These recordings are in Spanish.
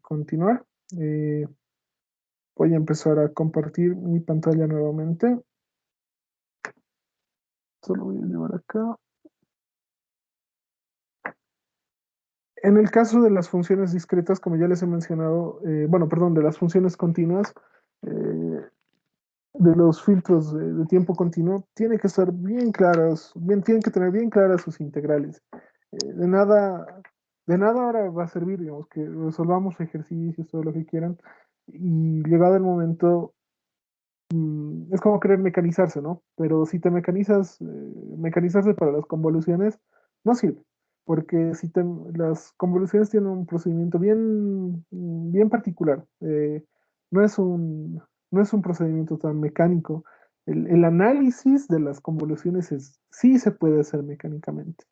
continuar. Voy a empezar a compartir mi pantalla nuevamente. Solo voy a llevar acá. En el caso de las funciones discretas, como ya les he mencionado, bueno, perdón, de las funciones continuas, de los filtros de tiempo continuo, tiene que estar bien claras, tienen que tener bien claras sus integrales. De nada ahora va a servir, digamos, que resolvamos ejercicios, todo lo que quieran, y llegado el momento, es como querer mecanizarse, ¿no? Pero si te mecanizas, mecanizarse para las convoluciones no sirve, porque las convoluciones tienen un procedimiento bien particular. No es un, no es un procedimiento tan mecánico. El análisis de las convoluciones sí se puede hacer mecánicamente.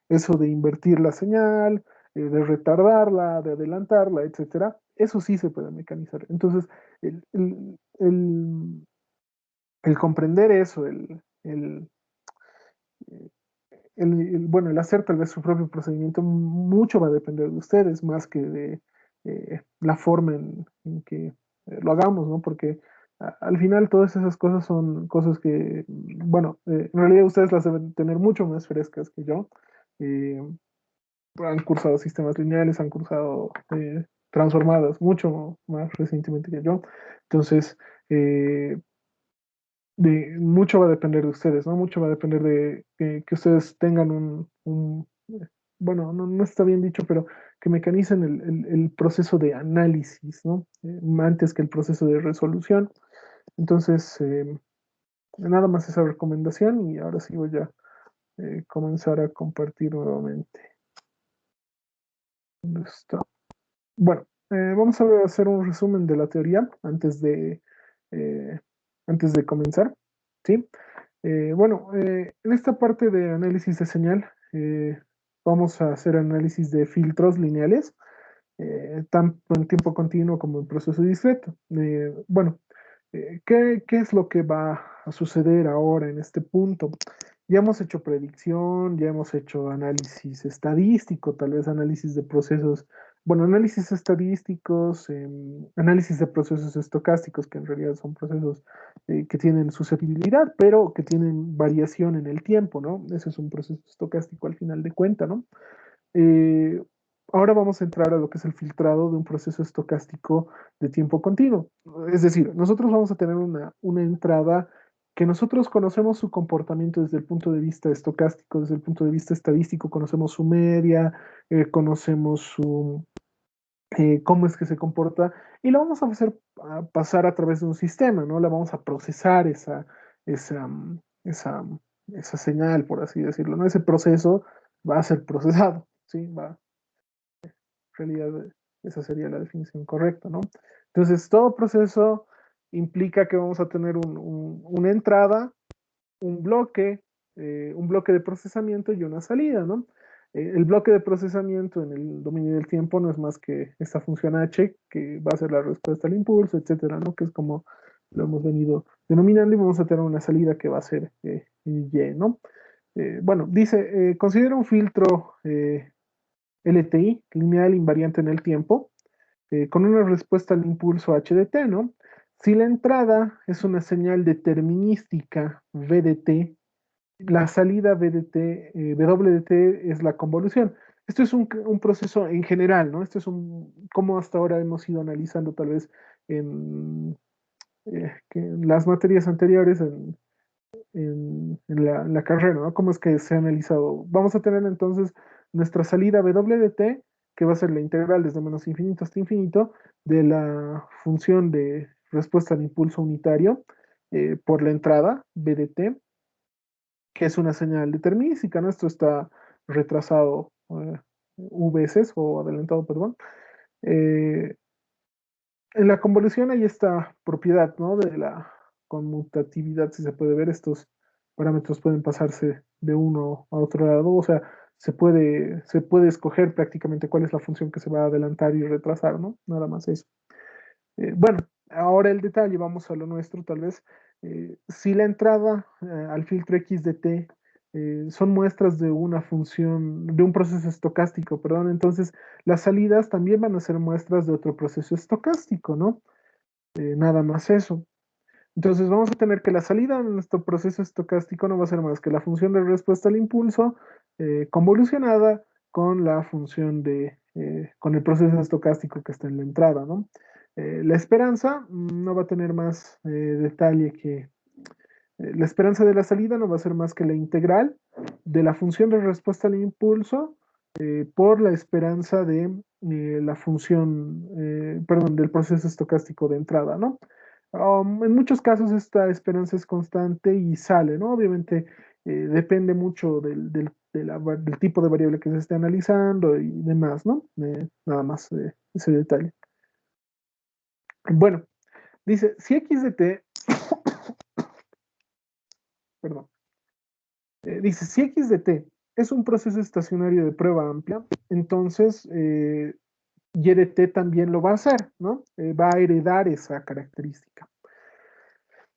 Eso de invertir la señal, de retardarla, de adelantarla, etcétera, eso sí se puede mecanizar. Entonces, el, el- el- el comprender eso, bueno, el hacer tal vez su propio procedimiento, mucho va a depender de ustedes, más que de la forma en que lo hagamos, ¿no? Porque al final todas esas cosas son cosas que, bueno, en realidad ustedes las deben tener mucho más frescas que yo. Eh, Han cursado sistemas lineales, han cursado transformadas mucho más recientemente que yo. Entonces, eh, mucho va a depender de ustedes, ¿no? Mucho va a depender de que ustedes tengan bueno, no está bien dicho, pero que mecanicen el proceso de análisis, ¿no? Antes que el proceso de resolución. Entonces, nada más esa recomendación y ahora sí voy a comenzar a compartir nuevamente. ¿Dónde está? Bueno, vamos a hacer un resumen de la teoría eh, antes de comenzar, ¿sí? Bueno, en esta parte de análisis de señal, vamos a hacer análisis de filtros lineales, tanto en tiempo continuo como en proceso discreto. Bueno, ¿qué es lo que va a suceder ahora en este punto? Ya hemos hecho predicción, ya hemos hecho análisis estadístico, tal vez análisis de procesos, bueno, análisis estadísticos, análisis de procesos estocásticos, que en realidad son procesos que tienen susceptibilidad, pero que tienen variación en el tiempo, ¿no? Ese es un proceso estocástico al final de cuenta, ¿no? Eh, Ahora vamos a entrar a lo que es el filtrado de un proceso estocástico de tiempo continuo. Es decir, nosotros vamos a tener una entrada que nosotros conocemos su comportamiento desde el punto de vista estocástico, desde el punto de vista estadístico, conocemos su media, conocemos cómo es que se comporta y la vamos a hacer pasar a través de un sistema, ¿no? La vamos a procesar esa, esa, esa señal, por así decirlo, ¿no? Ese proceso va a ser procesado, ¿sí? Realidad esa sería la definición correcta, ¿no? Entonces, todo proceso implica que vamos a tener una entrada, un bloque, un bloque de procesamiento y una salida, ¿no? El bloque de procesamiento en el dominio del tiempo no es más que esta función h, que va a ser la respuesta al impulso, etcétera, ¿no? Que es como lo hemos venido denominando, y vamos a tener una salida que va a ser y, ¿no? Bueno, dice, considera un filtro LTI, lineal invariante en el tiempo, con una respuesta al impulso h de t, ¿no? Si la entrada es una señal determinística v de t, la salida v de t, w de t es la convolución. Esto es un proceso en general, ¿no? Esto es como hasta ahora hemos ido analizando tal vez en, en las materias anteriores, en la carrera, ¿no? ¿Cómo es que se ha analizado? Vamos a tener entonces nuestra salida W de t, que va a ser la integral desde menos infinito hasta infinito de la función de respuesta al impulso unitario por la entrada B de t, que es una señal determinística, ¿no? Esto está retrasado v veces o adelantado, perdón. Eh, en la convolución hay esta propiedad, ¿no? De la conmutatividad, si se puede ver, estos parámetros pueden pasarse de uno a otro lado, o sea, se puede escoger prácticamente cuál es la función que se va a adelantar y retrasar, ¿no? Nada más eso. Bueno, ahora el detalle, vamos a lo nuestro tal vez. Si la entrada al filtro x de t son muestras de una función, de un proceso estocástico, perdón. Entonces, las salidas también van a ser muestras de otro proceso estocástico, ¿no? Nada más eso. Entonces vamos a tener que la salida en nuestro proceso estocástico no va a ser más que la función de respuesta al impulso convolucionada con la función con el proceso estocástico que está en la entrada, ¿no? La esperanza no va a tener más detalle que, la esperanza de la salida no va a ser más que la integral de la función de respuesta al impulso por la esperanza de la función, perdón, del proceso estocástico de entrada, ¿no? En muchos casos esta esperanza es constante y sale, ¿no? Obviamente depende mucho del tipo de variable que se esté analizando y demás, ¿no? Nada más ese detalle. Bueno, dice, si x de t, perdón, dice, si x de t es un proceso estacionario de prueba amplia, entonces y de t también lo va a hacer, ¿no? Va a heredar esa característica.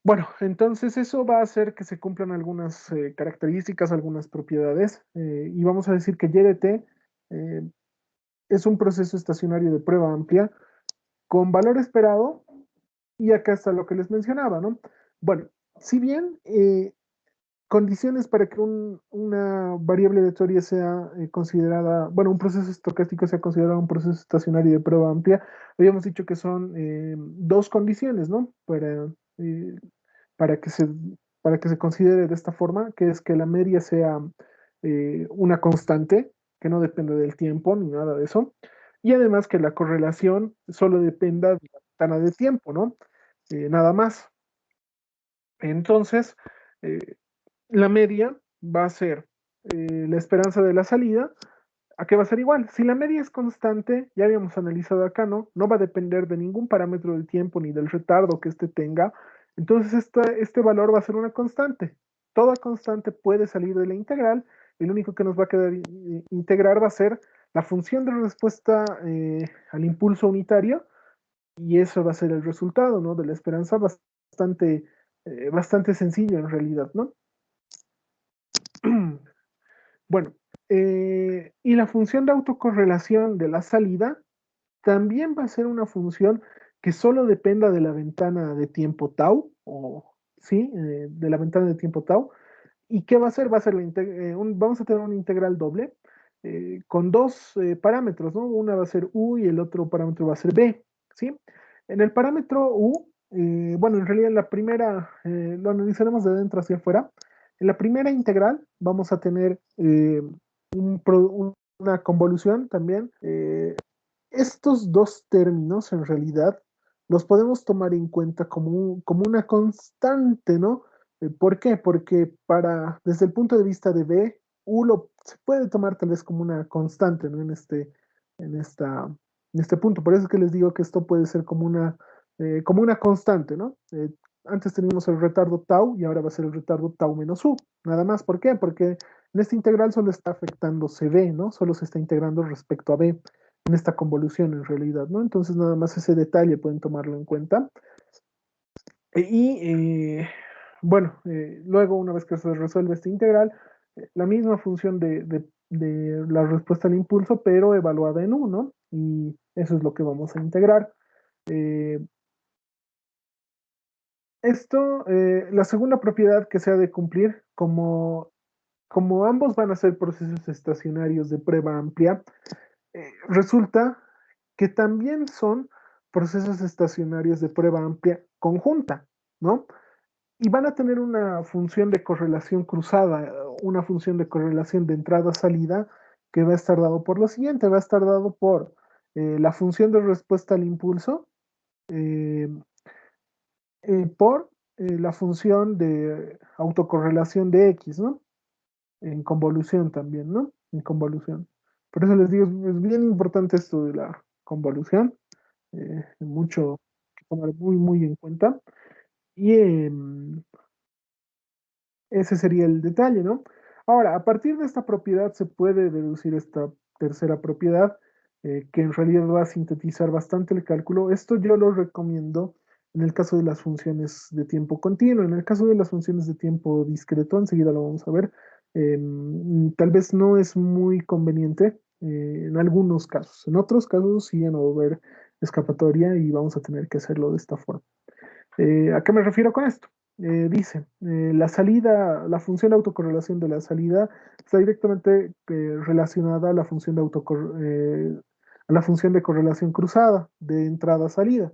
Bueno, entonces eso va a hacer que se cumplan algunas características, algunas propiedades, y vamos a decir que y de t es un proceso estacionario de prueba amplia con valor esperado, y acá está lo que les mencionaba, ¿no? Bueno, si bien condiciones para que una variable de teoría sea considerada, bueno, un proceso estocástico sea considerado un proceso estacionario de prueba amplia, habíamos dicho que son dos condiciones, ¿no? Eh, para que se, para que se considere de esta forma, que es que la media sea una constante, que no depende del tiempo ni nada de eso, y además que la correlación solo dependa de la ventana de tiempo, ¿no? Nada más. Entonces, eh, la media va a ser la esperanza de la salida. ¿A qué va a ser igual? Si la media es constante, ya habíamos analizado acá, ¿no? No va a depender de ningún parámetro del tiempo ni del retardo que éste tenga. Entonces, este valor va a ser una constante. Toda constante puede salir de la integral y lo único que nos va a quedar integrar va a ser la función de respuesta al impulso unitario y eso va a ser el resultado, ¿no? De la esperanza bastante sencillo en realidad, ¿no? Bueno, y la función de autocorrelación de la salida también va a ser una función que solo dependa de la ventana de tiempo tau, o sí, de la ventana de tiempo tau. ¿Y qué va a ser? Va a ser vamos a tener una integral doble con dos parámetros, ¿no? Una va a ser u y el otro parámetro va a ser b, ¿sí? En el parámetro u, bueno, en realidad en la primera, lo analizaremos de dentro hacia afuera. En la primera integral vamos a tener una convolución también. Estos dos términos en realidad los podemos tomar en cuenta como una constante, ¿no? ¿Por qué? Porque desde el punto de vista de B, se puede tomar tal vez como una constante, ¿no? En esta, en este punto. Por eso es que les digo que esto puede ser como una constante, ¿no? Antes teníamos el retardo tau y ahora va a ser el retardo tau menos u. Nada más. ¿Por qué? Porque en esta integral solo está afectando CB, ¿no? Solo se está integrando respecto a B en esta convolución en realidad, ¿no? Entonces nada más ese detalle pueden tomarlo en cuenta. Bueno, luego una vez que se resuelve esta integral, la misma función de la respuesta al impulso, pero evaluada en 1, y eso es lo que vamos a integrar. Eh, la segunda propiedad que se ha de cumplir, como ambos van a ser procesos estacionarios de prueba amplia, resulta que también son procesos estacionarios de prueba amplia conjunta, ¿no? Y van a tener una función de correlación cruzada, una función de correlación de entrada-salida que va a estar dado por lo siguiente, va a estar dado por la función de respuesta al impulso, eh, por la función de autocorrelación de X, ¿no? En convolución también, ¿no? En convolución. Por eso les digo, es bien importante esto de la convolución, mucho que tomar muy en cuenta. Y ese sería el detalle, ¿no? Ahora, a partir de esta propiedad se puede deducir esta tercera propiedad, que en realidad va a sintetizar bastante el cálculo. Esto yo lo recomiendo en el caso de las funciones de tiempo continuo. En el caso de las funciones de tiempo discreto, enseguida lo vamos a ver, Tal vez no es muy conveniente en algunos casos. En otros casos sí ya no va a haber escapatoria y vamos a tener que hacerlo de esta forma. ¿A qué me refiero con esto? Dice, la salida, la función de autocorrelación de la salida está directamente relacionada a la función a la función de correlación cruzada de entrada-salida.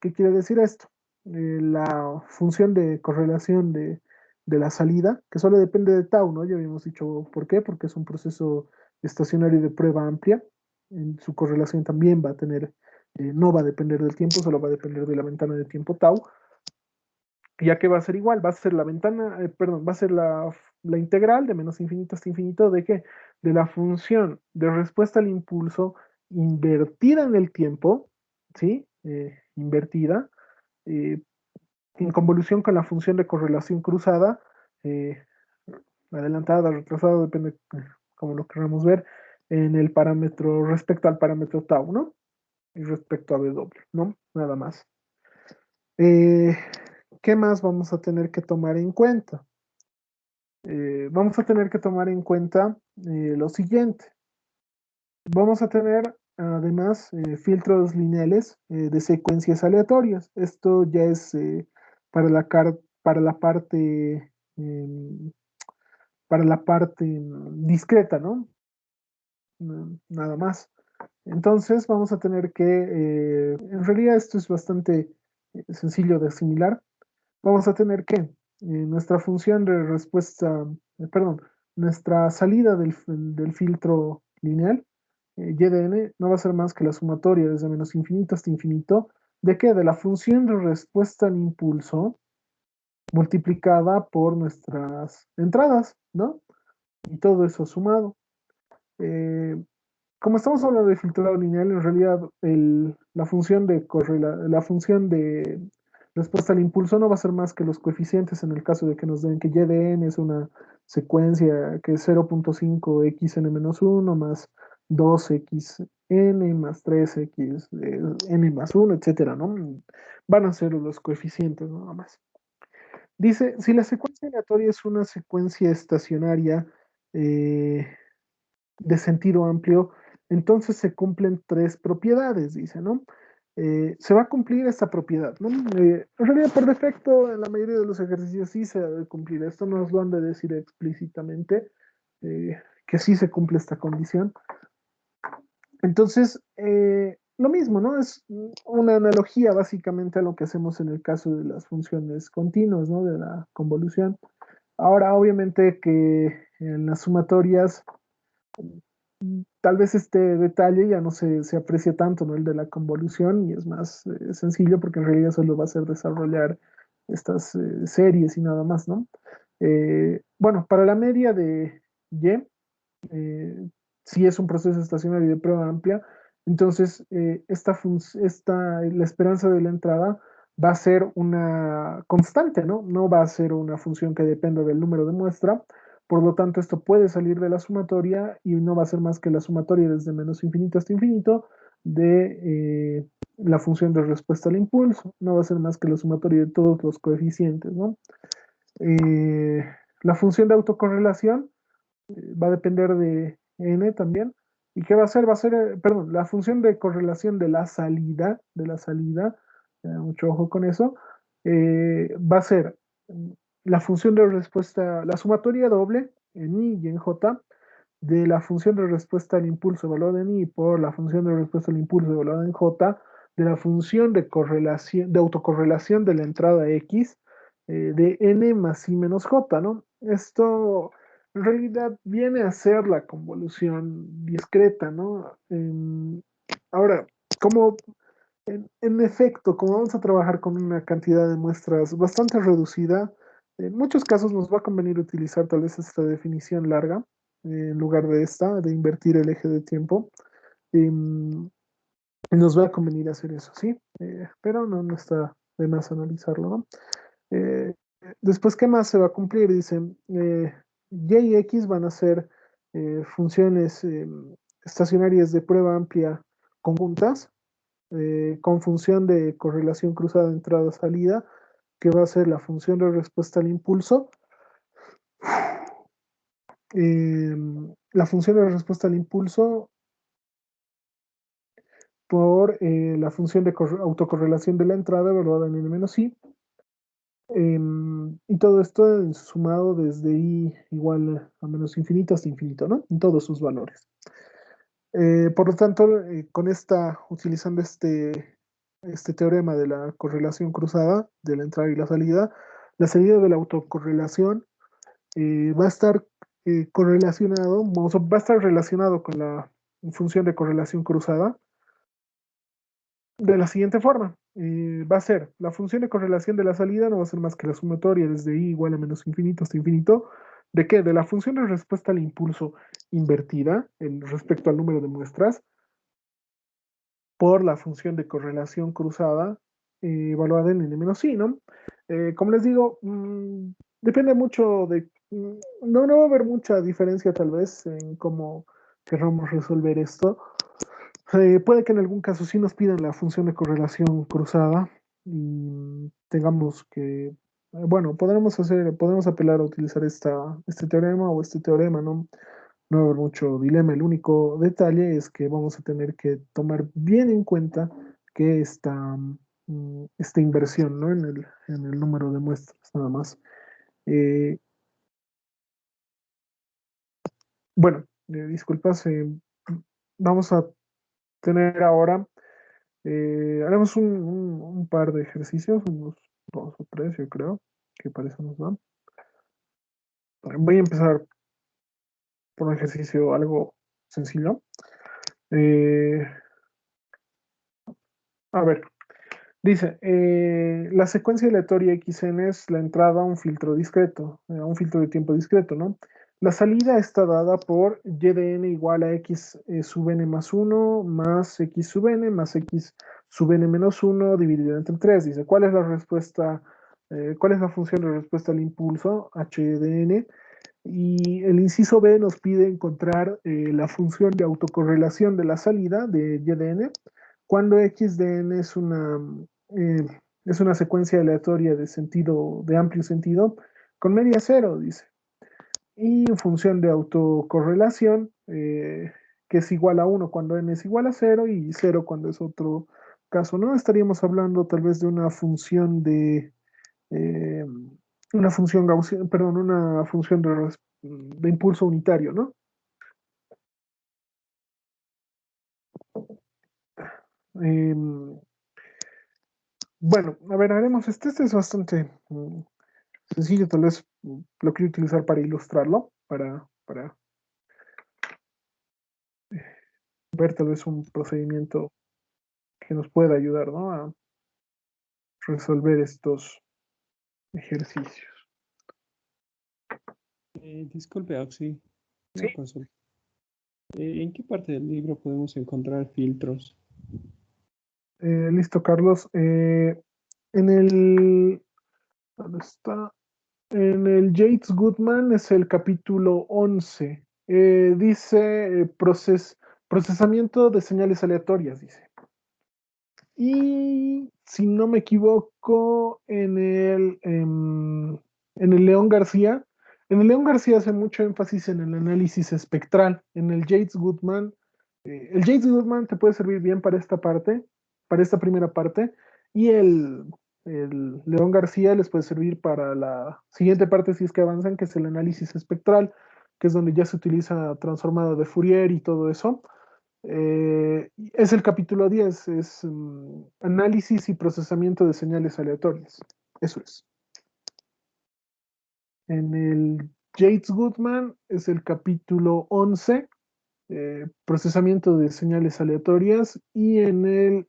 ¿Qué quiere decir esto? La función de correlación de la salida, que solo depende de tau, ¿no? Ya habíamos dicho por qué, porque es un proceso estacionario de prueba amplia. En su correlación también va a tener, no va a depender del tiempo, solo va a depender de la ventana de tiempo tau. Ya que va a ser igual, va a ser la ventana, perdón, va a ser la integral de menos infinito hasta infinito de qué? De la función de respuesta al impulso invertida en el tiempo, ¿sí? Invertida, eh, en convolución con la función de correlación cruzada, eh, adelantada, retrasada, depende como lo queramos ver, en el parámetro, respecto al parámetro tau, ¿no? Y respecto a W, ¿no? Nada más. Eh, ¿Qué más vamos a tener que tomar en cuenta? Vamos a tener que tomar en cuenta lo siguiente. Vamos a tener además filtros lineales de secuencias aleatorias. Esto ya es para la parte, para la parte discreta, ¿no? Nada más. Entonces vamos a tener que, en realidad esto es bastante sencillo de asimilar. Vamos a tener que nuestra función de respuesta, perdón, nuestra salida del filtro lineal, y de n, no va a ser más que la sumatoria desde menos infinito hasta infinito, ¿de qué? De la función de respuesta al impulso multiplicada por nuestras entradas, ¿no? Y todo eso sumado. Eh, Como estamos hablando de filtrado lineal, en realidad la función de respuesta al impulso no va a ser más que los coeficientes en el caso de que nos den que y de n es una secuencia que es 0.5 xn-1 más 2xn más 3x n más 1, etcétera, ¿no? Van a ser los coeficientes nada más. Dice, si la secuencia aleatoria es una secuencia estacionaria, eh, de sentido amplio, entonces se cumplen tres propiedades, dice, ¿no? Se va a cumplir esta propiedad, ¿no? En realidad, por defecto, en la mayoría de los ejercicios sí se debe cumplir esto, nos lo han de decir explícitamente, que sí se cumple esta condición. Entonces, lo mismo, ¿no? Es una analogía básicamente a lo que hacemos en el caso de las funciones continuas, ¿no? De la convolución. Ahora, obviamente que en las sumatorias tal vez este detalle ya no se aprecia tanto, ¿no? El de la convolución y es más sencillo porque en realidad solo va a ser desarrollar estas series y nada más, ¿no? Bueno, para la media de Y, si es un proceso estacionario de prueba amplia, entonces la esperanza de la entrada va a ser una constante, ¿no? No va a ser una función que dependa del número de muestra, por lo tanto esto puede salir de la sumatoria y no va a ser más que la sumatoria desde menos infinito hasta infinito de la función de respuesta al impulso, no va a ser más que la sumatoria de todos los coeficientes, ¿no? Eh, la función de autocorrelación va a depender de n también. ¿Y qué va a hacer? Va a ser, perdón, la función de correlación de la salida, mucho ojo con eso, va a ser la función de respuesta, la sumatoria doble en i y en j de la función de respuesta al impulso evaluada en i por la función de respuesta al impulso evaluada en j, de la función de correlación, de autocorrelación de la entrada x, de n más i menos j, ¿no? Esto en realidad viene a ser la convolución discreta, ¿no? Ahora, como en efecto, como vamos a trabajar con una cantidad de muestras bastante reducida, en muchos casos nos va a convenir utilizar tal vez esta definición larga en lugar de esta, de invertir el eje de tiempo. Em, Nos va a convenir hacer eso, ¿sí? Pero no está de más analizarlo, ¿no? Eh, Después, ¿qué más se va a cumplir? Dicen, y y x van a ser funciones estacionarias de prueba amplia conjuntas, con función de correlación cruzada entrada-salida, que va a ser la función de respuesta al impulso, la función de respuesta al impulso por la función de autocorrelación de la entrada evaluada en n-i. Y todo esto sumado desde i igual a menos infinito hasta infinito, ¿no? En todos sus valores. Por lo tanto, utilizando este teorema de la correlación cruzada de la entrada y la salida de la autocorrelación va a estar correlacionado, va a estar relacionado con la función de correlación cruzada de la siguiente forma. Va a ser la función de correlación de la salida no va a ser más que la sumatoria desde i igual a menos infinito hasta infinito. ¿De qué? De la función de respuesta al impulso invertida respecto al número de muestras por la función de correlación cruzada evaluada en n-i, ¿no? Como les digo, depende mucho no va a haber mucha diferencia tal vez en cómo querramos resolver esto. Puede que en algún caso sí nos pidan la función de correlación cruzada y tengamos bueno, podemos apelar a utilizar este teorema o este teorema, ¿no? No va a haber mucho dilema. El único detalle es que vamos a tener que tomar bien en cuenta que esta inversión, ¿no? En el número de muestras, nada más. Eh, bueno, disculpas, vamos a tener ahora, haremos un par de ejercicios, unos dos o tres, yo creo, que para eso nos dan. Voy a empezar por un ejercicio algo sencillo. Eh, a ver, dice, la secuencia aleatoria XN es la entrada a un filtro discreto, a un filtro de tiempo discreto, ¿no? La salida está dada por y de n igual a x sub n más 1 más x sub n más x sub n menos 1 dividido entre 3. Dice, ¿cuál es la respuesta, cuál es la función de respuesta al impulso h de n? Y el inciso B nos pide encontrar la función de autocorrelación de la salida de y de n cuando x de n eh, es una secuencia aleatoria de amplio sentido con media cero, dice. Y en función de autocorrelación, que es igual a 1 cuando n es igual a cero y cero cuando es otro caso, ¿no? Estaríamos hablando tal vez de eh, una función gaussiana, perdón, una función de impulso unitario, ¿no? Em, bueno, a ver, haremos este es bastante sencillo, tal vez lo quiero utilizar para ilustrarlo, para ver tal vez un procedimiento que nos pueda ayudar, ¿no? A resolver estos ejercicios. Disculpe, Oxy, Sí, una consulta. ¿En qué parte del libro podemos encontrar filtros? listo, Carlos. En el, ¿dónde está? En el Yates Goodman es el capítulo 11. Dice procesamiento de señales aleatorias, dice. Y si no me equivoco, en el León García hace mucho énfasis en el análisis espectral. En el Yates Goodman, el Yates Goodman te puede servir bien para esta parte, para esta primera parte, y el León García les puede servir para la siguiente parte si es que avanzan, que es el análisis espectral, que es donde ya se utiliza transformada de Fourier y todo eso. Es el capítulo 10, es análisis y procesamiento de señales aleatorias. Eso es. En el Yates Goodman es el capítulo 11, procesamiento de señales aleatorias, y en el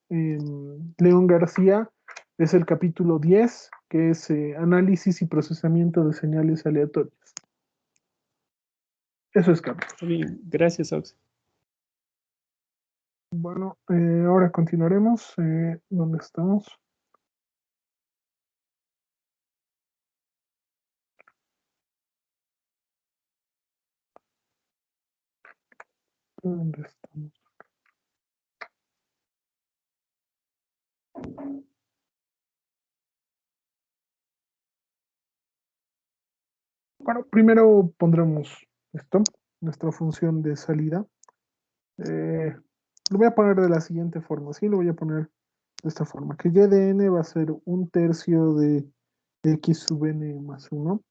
León García es el capítulo 10, que es análisis y procesamiento de señales aleatorias. Eso es, Carlos. Está bien, gracias, Oxy. Bueno, ahora continuaremos. ¿Dónde estamos? ¿Dónde estamos? Bueno, primero pondremos Esto, nuestra función de salida. Lo voy a poner de la siguiente forma, ¿sí? Lo voy a poner de esta forma, que y de n va a ser un tercio de x sub n más 1,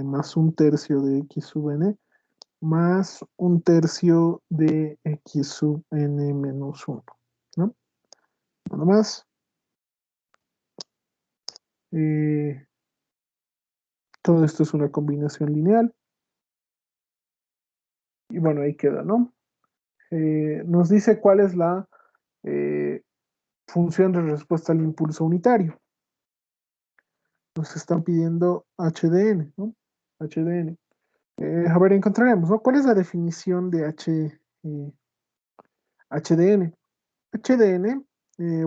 más un tercio de x sub n, más un tercio de x sub n menos 1, ¿no? Nada más. Eh, todo esto es una combinación lineal. Y bueno, ahí queda, ¿no? Nos dice cuál es la eh, función de respuesta al impulso unitario. Nos están pidiendo HDN, ¿no? HDN. A ver, encontraremos, ¿no? ¿Cuál es la definición de HDN? HDN,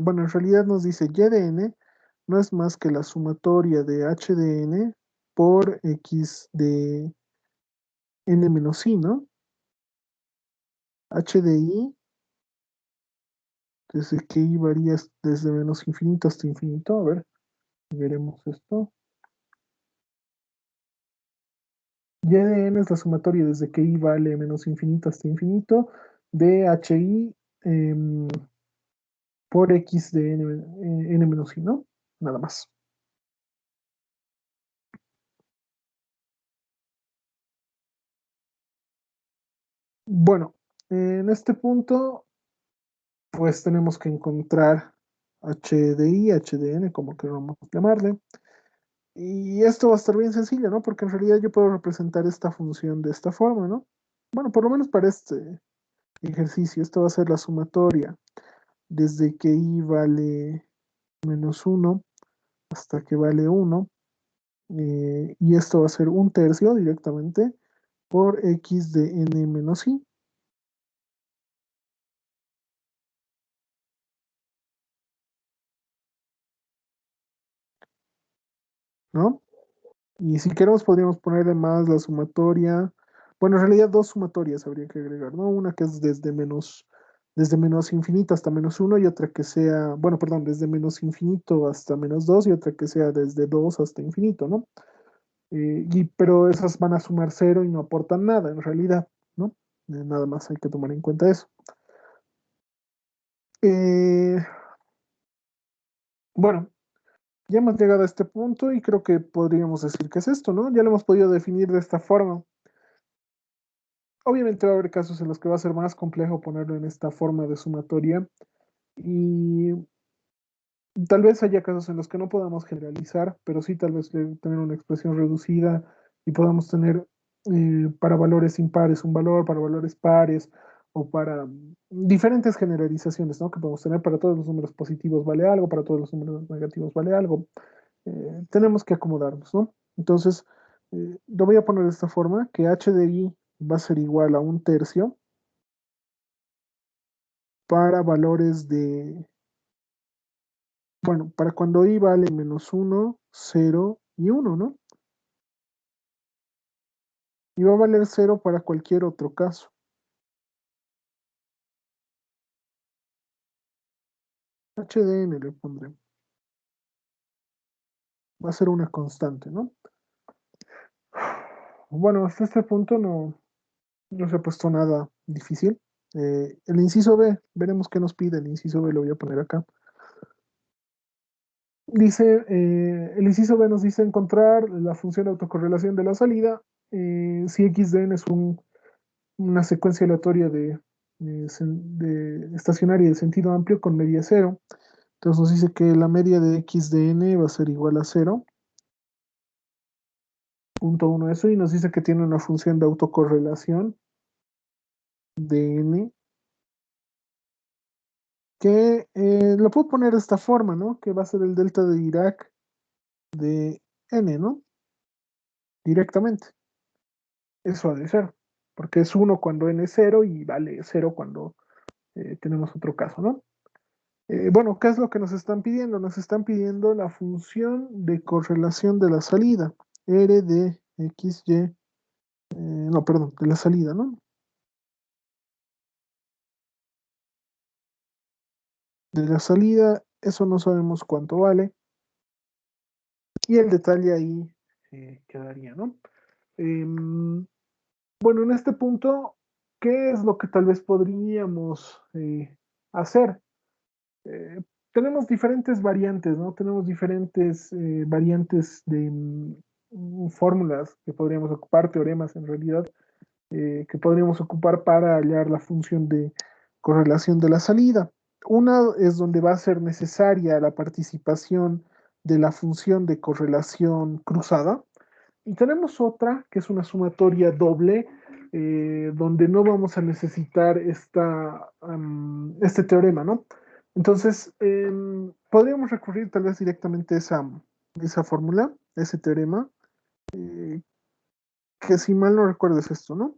bueno, en realidad nos dice YDN no es más que la sumatoria de HDN por X de N menos I, ¿no? HDI, desde que I varía desde menos infinito hasta infinito. A ver, veremos esto. YDN es la sumatoria desde que I vale menos infinito hasta infinito de HI por X de N menos I, ¿no? Nada más. Bueno, en este punto, pues tenemos que encontrar HDI, HDN, como queramos llamarle. Y esto va a estar bien sencillo, ¿no? Porque en realidad yo puedo representar esta función de esta forma, ¿no? Bueno, por lo menos para este ejercicio, esto va a ser la sumatoria desde que I vale menos 1 hasta que vale 1. Y esto va a ser un tercio directamente por X de N menos I, ¿no? Y si queremos podríamos ponerle más la sumatoria. Bueno, en realidad dos sumatorias habría que agregar, ¿no? Una que es desde menos infinito hasta menos uno y otra que sea, bueno, perdón, desde menos infinito hasta menos 2 y otra que sea desde 2 hasta infinito, ¿no? Pero esas van a sumar cero y no aportan nada en realidad, ¿no? Nada más hay que tomar en cuenta eso. Eh, bueno, ya hemos llegado a este punto y creo que podríamos decir que es esto, ¿no? Ya lo hemos podido definir de esta forma. Obviamente va a haber casos en los que va a ser más complejo ponerlo en esta forma de sumatoria y tal vez haya casos en los que no podamos generalizar, pero sí tal vez tener una expresión reducida y podamos tener para valores impares un valor, para valores pares o para diferentes generalizaciones, ¿no? Que podemos tener para todos los números positivos vale algo, para todos los números negativos vale algo. Tenemos que acomodarnos, ¿no? Entonces, lo voy a poner de esta forma, que h de i va a ser igual a un tercio para valores de, bueno, para cuando i vale menos 1, 0 y 1, ¿no? Y va a valer 0 para cualquier otro caso. HDN le pondré. Va a ser una constante, ¿no? Bueno, hasta este punto no se ha puesto nada difícil. El inciso B, veremos qué nos pide. El inciso B lo voy a poner acá. Dice, el inciso B nos dice encontrar la función de autocorrelación de la salida si xdn es una secuencia aleatoria de estacionaria de sentido amplio con media cero. Entonces nos dice que la media de x de n va a ser igual a 0.1 eso y nos dice que tiene una función de autocorrelación de n que lo puedo poner de esta forma, ¿no? Que va a ser el delta de Dirac de n, ¿no? Directamente. Eso ha de ser, porque es 1 cuando n es 0 y vale 0 cuando tenemos otro caso, ¿no? Bueno, ¿qué es lo que nos están pidiendo? Nos están pidiendo la función de correlación de la salida, R de x, y, no, perdón, de la salida, ¿no? De la salida, eso no sabemos cuánto vale, y el detalle ahí quedaría, ¿no? Em, Bueno, en este punto, ¿qué es lo que tal vez podríamos hacer? Eh, Tenemos diferentes variantes, ¿no? Tenemos diferentes variantes de fórmulas que podríamos ocupar, teoremas en realidad, que podríamos ocupar para hallar la función de correlación de la salida. Una es donde va a ser necesaria la participación de la función de correlación cruzada. Y tenemos otra que es una sumatoria doble, donde no vamos a necesitar este teorema, ¿no? Entonces, podríamos recurrir tal vez directamente a esa fórmula, ese teorema, eh, que si mal no recuerdo es esto, ¿no?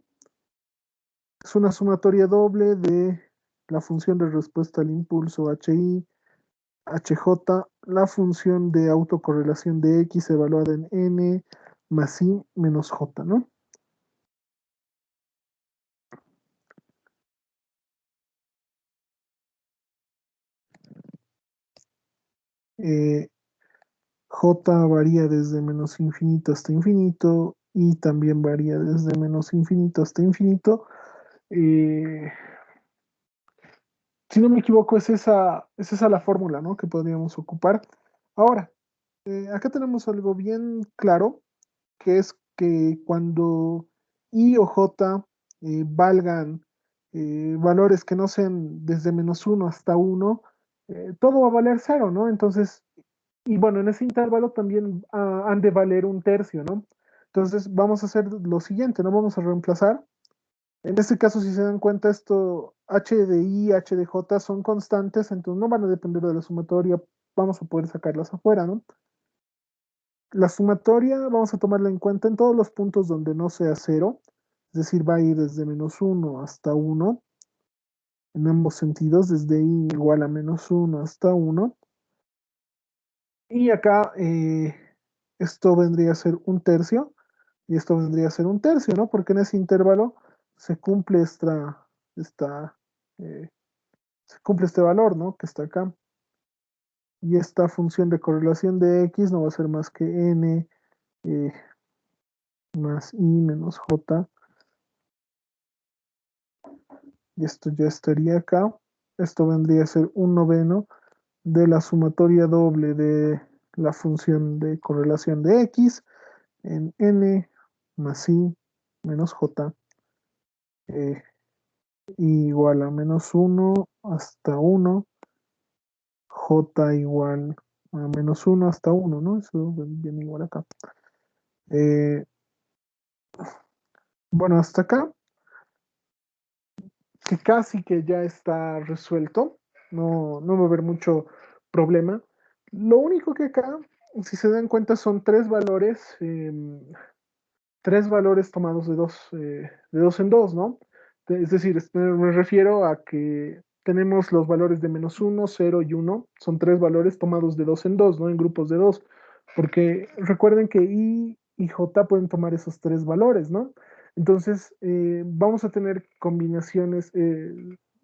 Es una sumatoria doble de la función de respuesta al impulso HI, HJ, la función de autocorrelación de X evaluada en N más I menos J, ¿no? Eh, J varía desde menos infinito hasta infinito y también varía desde menos infinito hasta infinito. Eh, si no me equivoco, es esa la fórmula, ¿no? Que podríamos ocupar. Ahora, acá tenemos algo bien claro, que es que cuando I o J valgan valores que no sean desde menos uno hasta uno, todo va a valer cero, ¿no? Entonces, y bueno, en ese intervalo también han de valer un tercio, ¿no? Entonces vamos a hacer lo siguiente, ¿no? Vamos a reemplazar. En este caso, si se dan cuenta, esto h de i, h de j son constantes, entonces no van a depender de la sumatoria, vamos a poder sacarlas afuera, ¿no? La sumatoria vamos a tomarla en cuenta en todos los puntos donde no sea cero, es decir, va a ir desde menos uno hasta uno, en ambos sentidos, desde i igual a menos uno hasta uno. Y acá esto vendría a ser un tercio y esto vendría a ser un tercio, ¿no? Porque en ese intervalo se cumple esta, eh, se cumple este valor, ¿no? Que está acá. Y esta función de correlación de x no va a ser más que n eh, más i menos j. Y esto ya estaría acá. Esto vendría a ser un noveno de la sumatoria doble de la función de correlación de x en n más i menos j eh, igual a menos uno hasta uno, j igual a menos uno hasta uno, ¿no? Eso viene igual acá. Eh, bueno, hasta acá, que casi que ya está resuelto, no va a haber mucho problema. Lo único que acá, si se dan cuenta, son tres valores tomados de dos en dos, ¿no? Es decir, me refiero a que tenemos los valores de menos uno, cero y uno, son tres valores tomados de dos en dos, ¿no? En grupos de dos, porque recuerden que I y J pueden tomar esos tres valores, ¿no? Entonces, vamos a tener combinaciones,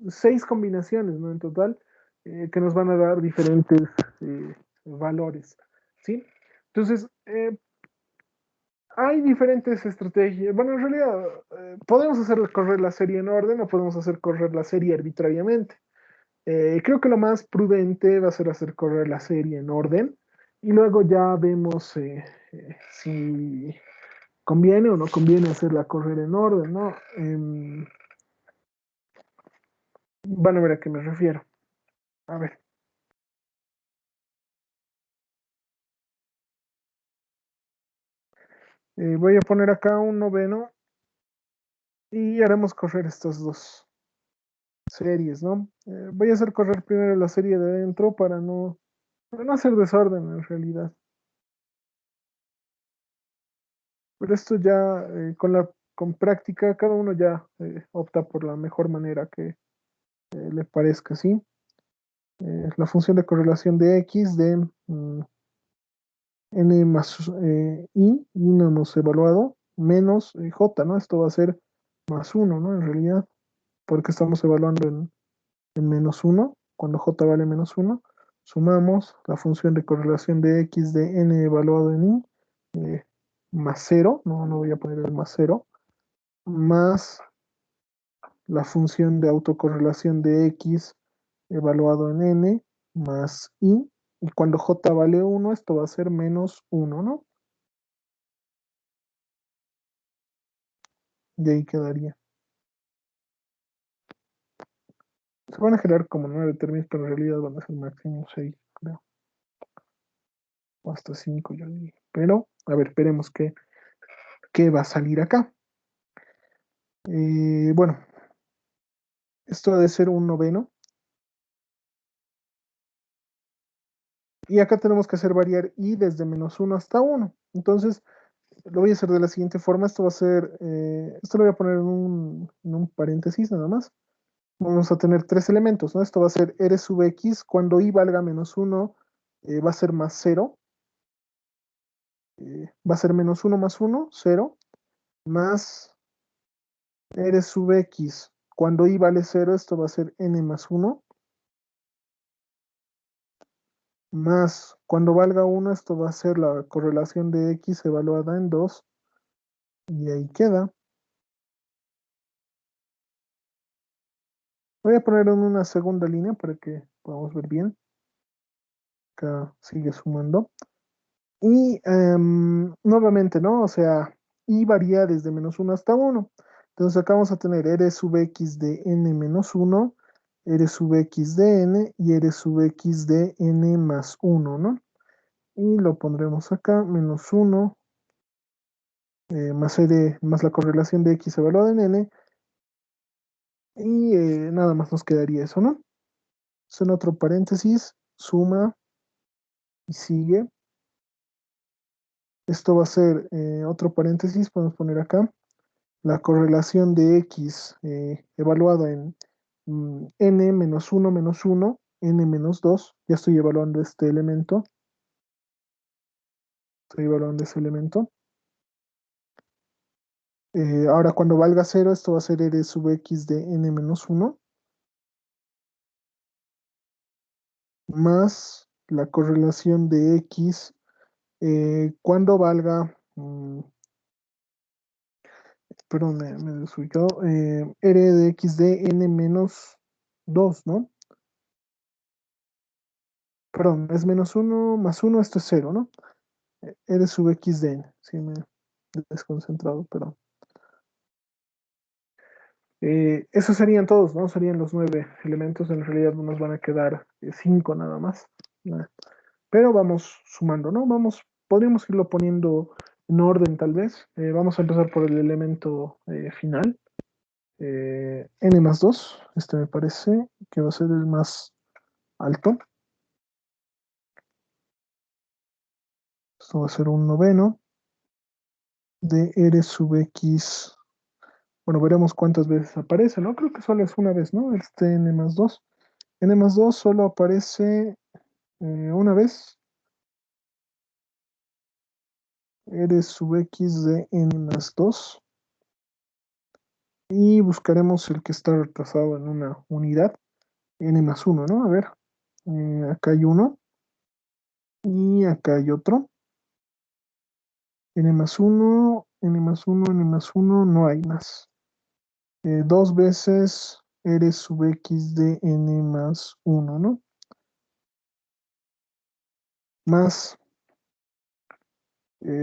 seis combinaciones, ¿no? En total, que nos van a dar diferentes valores, ¿sí? Entonces, hay diferentes estrategias. Bueno, en realidad, podemos hacer correr la serie en orden o podemos hacer correr la serie arbitrariamente. Creo que lo más prudente va a ser hacer correr la serie en orden y luego ya vemos si conviene o no conviene hacerla correr en orden, ¿no? Van a ver a qué me refiero. A ver, voy a poner acá un noveno y haremos correr estas dos series, ¿no? Voy a hacer correr primero la serie de adentro para no hacer desorden en realidad. Pero esto ya con práctica, cada uno ya opta por la mejor manera que le parezca, ¿sí? La función de correlación de x de n más i no hemos evaluado, menos j, ¿no? Esto va a ser más uno, ¿no? En realidad, porque estamos evaluando en menos uno, cuando j vale menos uno, sumamos la función de correlación de x de n evaluado en i, más cero, no voy a poner el más cero, más la función de autocorrelación de X evaluado en N más I. Y cuando J vale 1, esto va a ser menos 1, ¿no? Y ahí quedaría. Se van a generar como 9 términos, pero en realidad van a ser máximo 6, creo. O hasta 5, yo diría. Pero, a ver, esperemos qué va a salir acá. Bueno, esto ha de ser un noveno. Y acá tenemos que hacer variar I desde menos 1 hasta 1. Entonces, lo voy a hacer de la siguiente forma. Esto va a ser, esto lo voy a poner en un paréntesis nada más. Vamos a tener tres elementos, ¿no? Esto va a ser R sub X. Cuando I valga menos 1, va a ser más 0. Va a ser menos 1 más 1, 0. Más R sub X. Cuando I vale 0, esto va a ser N más 1. Más cuando valga 1, esto va a ser la correlación de X evaluada en 2. Y ahí queda. Voy a poner en una segunda línea para que podamos ver bien. Acá sigue sumando. Y nuevamente, ¿no? O sea, y varía desde menos 1 hasta 1. Entonces acá vamos a tener R sub X de N menos 1, R sub X de N y R sub X de N más 1, ¿no? Y lo pondremos acá, menos 1, más R, más la correlación de X evaluada en N. Y nada más nos quedaría eso, ¿no? Entonces en otro paréntesis, suma y sigue. Esto va a ser otro paréntesis, podemos poner acá, la correlación de X evaluada en N menos 1, N menos 2. Ya estoy evaluando este elemento. Estoy evaluando ese elemento. Ahora cuando valga 0, esto va a ser R sub X de N menos 1, más la correlación de X cuando valga, perdón, me he desubicado, R de X de N menos 2, ¿no? Perdón, es menos 1 más 1, esto es 0, ¿no? R sub X de N, sí me he desconcentrado, perdón. Esos serían todos, ¿no? Serían los 9 elementos, en realidad nos van a quedar 5 nada más. Pero vamos sumando, ¿no? Podríamos irlo poniendo en orden tal vez. Vamos a empezar por el elemento final. N más 2, este me parece que va a ser el más alto. Esto va a ser un noveno de R sub X. Bueno, veremos cuántas veces aparece, ¿no? Creo que solo es una vez, ¿no? Este N más 2. N más 2 solo aparece una vez. R sub X de N más 2. Y buscaremos el que está retrasado en una unidad. N más 1, ¿no? A ver. Acá hay uno. Y acá hay otro. N más 1, N más 1, N más 1, no hay más. Dos veces R sub X de N más 1, ¿no? Más,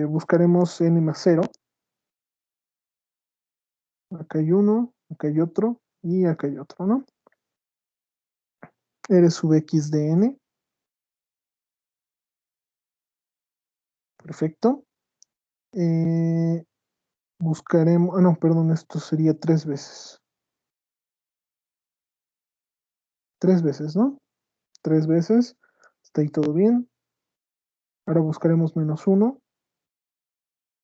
buscaremos N más 0. Acá hay uno, acá hay otro y acá hay otro, ¿no? R sub X de N. Perfecto. Buscaremos, no, perdón, esto sería tres veces. Tres veces, ¿no? Tres veces. Está ahí todo bien. Ahora buscaremos menos 1.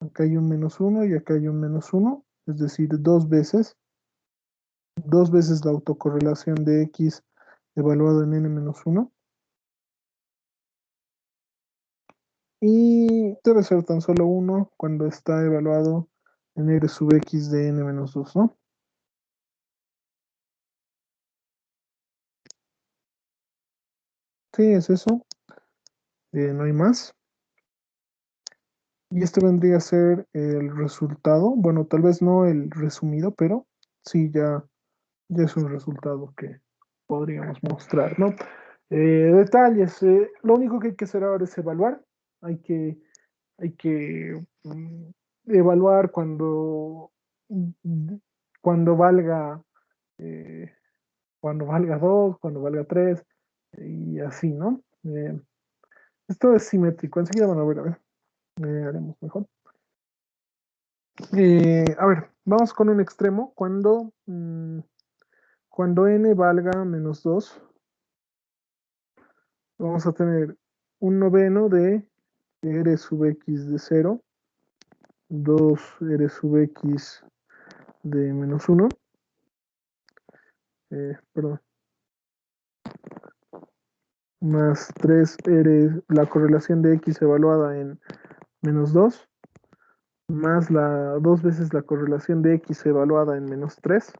Acá hay un menos 1 y acá hay un menos 1. Es decir, dos veces. Dos veces la autocorrelación de X evaluado en N menos 1. Y debe ser tan solo uno cuando está evaluado en R sub X de N menos 2, ¿no? Sí, es eso. No hay más. Y este vendría a ser el resultado. Bueno, tal vez no el resumido, pero sí ya es un resultado que podríamos mostrar, ¿no? Detalles. Lo único que hay que hacer ahora es evaluar. Hay que, hay que evaluar cuando valga, eh, cuando valga 2, cuando valga 3 y así, ¿no? Esto es simétrico. Enseguida van a ver, haremos mejor. A ver, vamos con un extremo. Cuando n valga menos 2, vamos a tener un noveno de r sub x de 0, 2 r sub x de menos 1, perdón, más 3r, la correlación de x evaluada en menos 2, más la 2 veces la correlación de x evaluada en menos 3,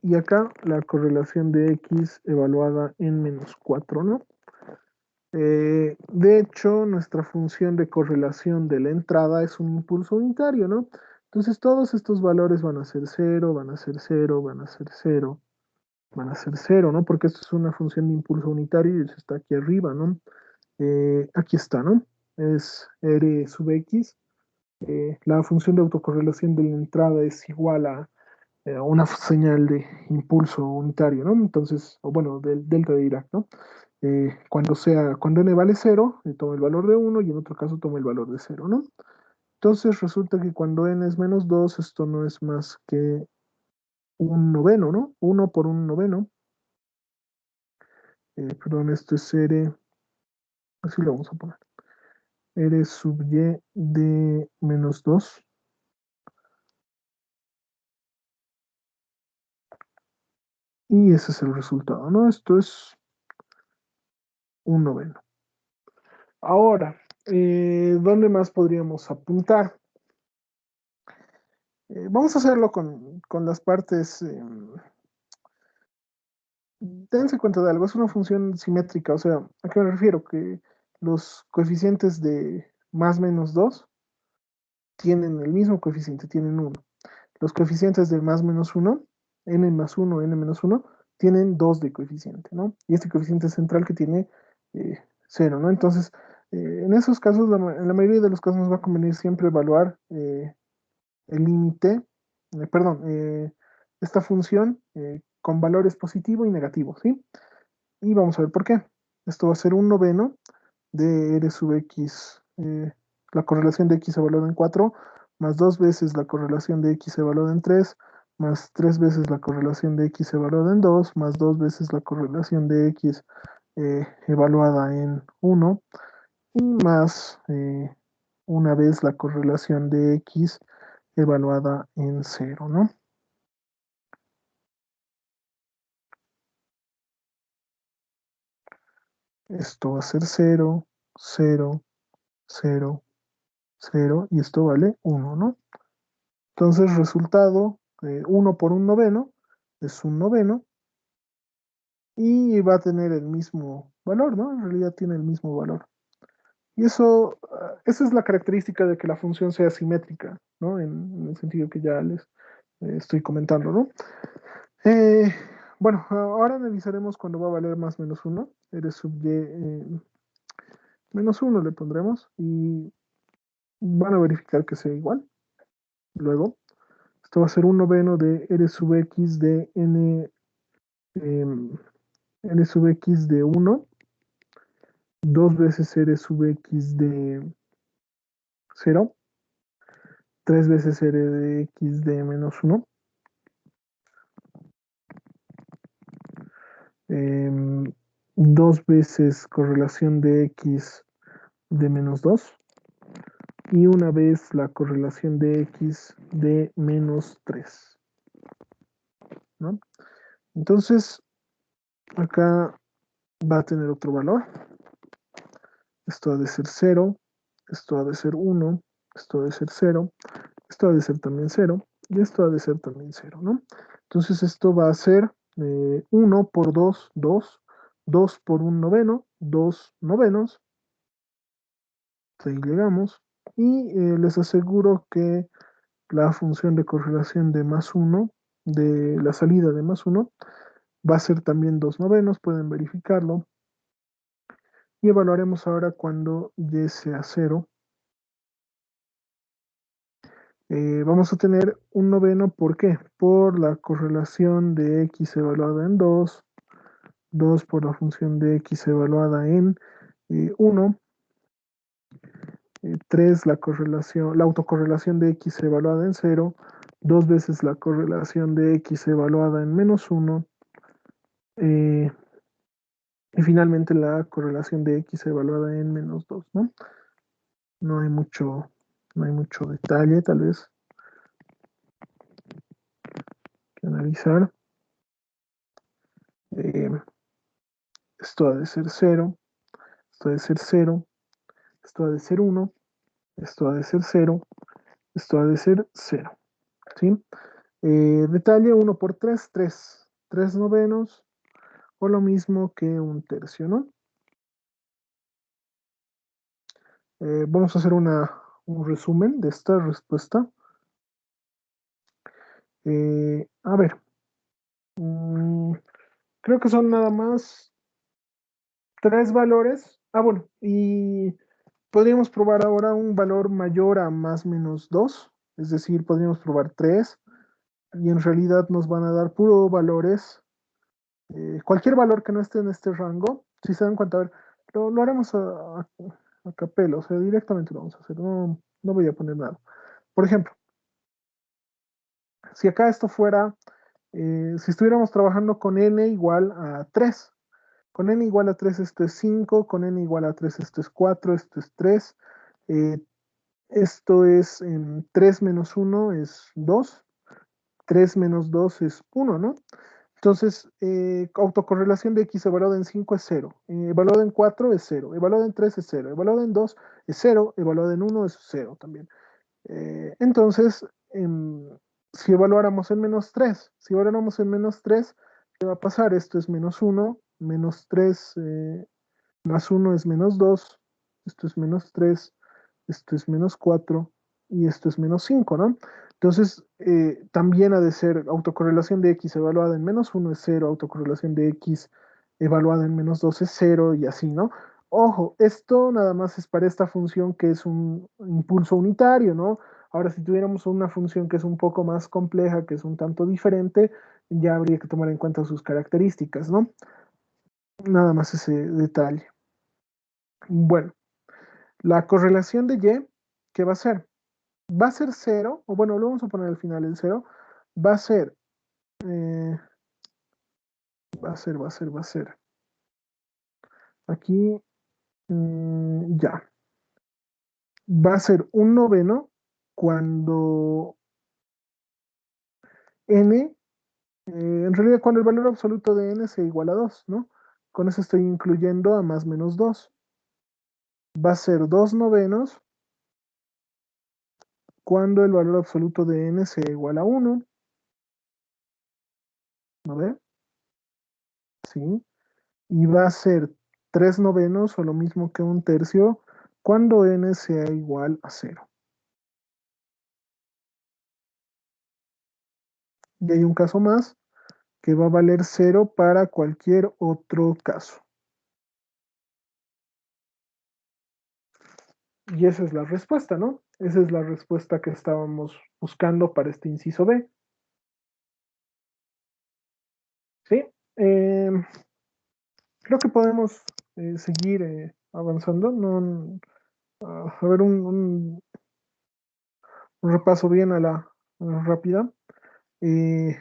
y acá la correlación de x evaluada en menos 4, ¿no? De hecho, nuestra función de correlación de la entrada es un impulso unitario, ¿no? Entonces todos estos valores van a ser 0, van a ser 0, van a ser 0, van a ser 0, ¿no? Porque esto es una función de impulso unitario y eso está aquí arriba, ¿no? Aquí está, ¿no? Es R sub X. La función de autocorrelación de la entrada es igual a una señal de impulso unitario, ¿no? Entonces, o bueno, del delta de Dirac, ¿no? Cuando n vale 0, toma el valor de 1 y en otro caso toma el valor de 0, ¿no? Entonces resulta que cuando n es menos 2, esto no es más que un noveno, ¿no? 1 por un noveno. Perdón, esto es r, así lo vamos a poner. R sub y de menos 2. Y ese es el resultado, ¿no? Esto es un noveno. Ahora, ¿dónde más podríamos apuntar? Vamos a hacerlo con las partes. Dense cuenta de algo, es una función simétrica, o sea, ¿a qué me refiero? Que los coeficientes de más menos 2 tienen el mismo coeficiente, tienen 1. Los coeficientes de más menos 1, n más 1, n menos 1, tienen 2 de coeficiente, ¿no? Y este coeficiente central que tiene 0, ¿no? Entonces, en esos casos, en la mayoría de los casos nos va a convenir siempre evaluar el límite, perdón, esta función con valores positivo y negativo, ¿sí? Y vamos a ver por qué. Esto va a ser un noveno de r sub x, la correlación de x evaluada en 4, más 2 veces la correlación de x evaluada en 3, más 3 veces la correlación de x evaluada en 2, más 2 veces la correlación de x evaluada en 1, y más una vez la correlación de x evaluada en 0, ¿no? Esto va a ser 0, 0, 0, 0, y esto vale 1, ¿no? Entonces, resultado, 1 por un noveno es un noveno y va a tener el mismo valor, ¿no? En realidad tiene el mismo valor. Y eso, esa es la característica de que la función sea simétrica, ¿no? En el sentido que ya les estoy comentando, ¿no? Eh, bueno, ahora analizaremos cuando va a valer más menos 1. R sub y menos 1 le pondremos y van a verificar que sea igual. Luego, esto va a ser un noveno de R sub x de n, n sub x de 1, 2 veces R sub x de 0, 3 veces R de x de menos 1, 2 veces correlación de x de menos 2 y una vez la correlación de x de menos 3, ¿no? Entonces, acá va a tener otro valor. Esto ha de ser 0, esto ha de ser 1, esto ha de ser 0, esto ha de ser también 0 y esto ha de ser también 0, ¿no? Entonces esto va a ser 1 por 2, 2, 2 por un noveno, 2 novenos, Hasta ahí llegamos. Y les aseguro que la función de correlación de más uno, de la salida de más uno, va a ser también 2/9, pueden verificarlo. Y evaluaremos ahora cuando y sea 0. Vamos a tener 1/9, ¿por qué? Por la correlación de x evaluada en 2, 2 por la función de x evaluada en 1, 3 la autocorrelación de x evaluada en 0, 2 veces la correlación de x evaluada en -1, eh, y finalmente la correlación de x evaluada en -2, ¿no? No hay mucho, no hay mucho detalle, tal vez, que analizar. Eh, Esto ha de ser 0, esto ha de ser 0, esto ha de ser 1, esto ha de ser 0, esto ha de ser 0, ¿sí? Detalle 1 por 3, 3. 3/9 o lo mismo que un tercio, ¿no? Vamos a hacer un resumen de esta respuesta. A ver, mm, creo que son nada más 3 valores. Ah, bueno, y podríamos probar ahora un valor mayor a más menos 2, es decir, podríamos probar 3 y en realidad nos van a dar puro valores. Cualquier valor que no esté en este rango, si se dan cuenta, a ver, lo haremos a capela, o sea, directamente lo vamos a hacer, no, no voy a poner nada. Por ejemplo, si acá esto fuera, si estuviéramos trabajando con n igual a 3, con n igual a 3 esto es 5, con n igual a 3 esto es 4, esto es 3, eh, esto es 3 menos 1 es 2, 3 menos 2 es 1, ¿no? Entonces, autocorrelación de x evaluada en 5 es 0, evaluada en 4 es 0, evaluada en 3 es 0, evaluada en 2 es 0, evaluada en 1 es 0 también. Entonces, si evaluáramos en -3, si evaluáramos en -3, ¿qué va a pasar? Esto es -1, -3 más 1 es -2, esto es -3, esto es -4 y esto es -5, ¿no? Entonces, también ha de ser autocorrelación de x evaluada en -1 es 0, autocorrelación de x evaluada en -2 es 0 y así, ¿no? Ojo, esto nada más es para esta función que es un impulso unitario, ¿no? Ahora, si tuviéramos una función que es un poco más compleja, que es un tanto diferente, ya habría que tomar en cuenta sus características, ¿no? Nada más ese detalle. Bueno, la correlación de y, ¿qué va a ser? Va a ser 0, o bueno, lo vamos a poner al final el 0, va a ser, eh, va a ser, aquí, ya, va a ser 1/9 cuando n, en realidad cuando el valor absoluto de n sea igual a 2, ¿no? Con eso estoy incluyendo a más menos 2. Va a ser 2/9 cuando el valor absoluto de n sea igual a 1, ¿no ve? ¿Sí? Y va a ser 3/9 o lo mismo que un tercio cuando n sea igual a 0. Y hay un caso más que va a valer 0 para cualquier otro caso. Y esa es la respuesta, ¿no? Esa es la respuesta que estábamos buscando para este inciso B. ¿Sí? Creo que podemos seguir avanzando. No, a ver, un repaso bien a la rápida. Eh,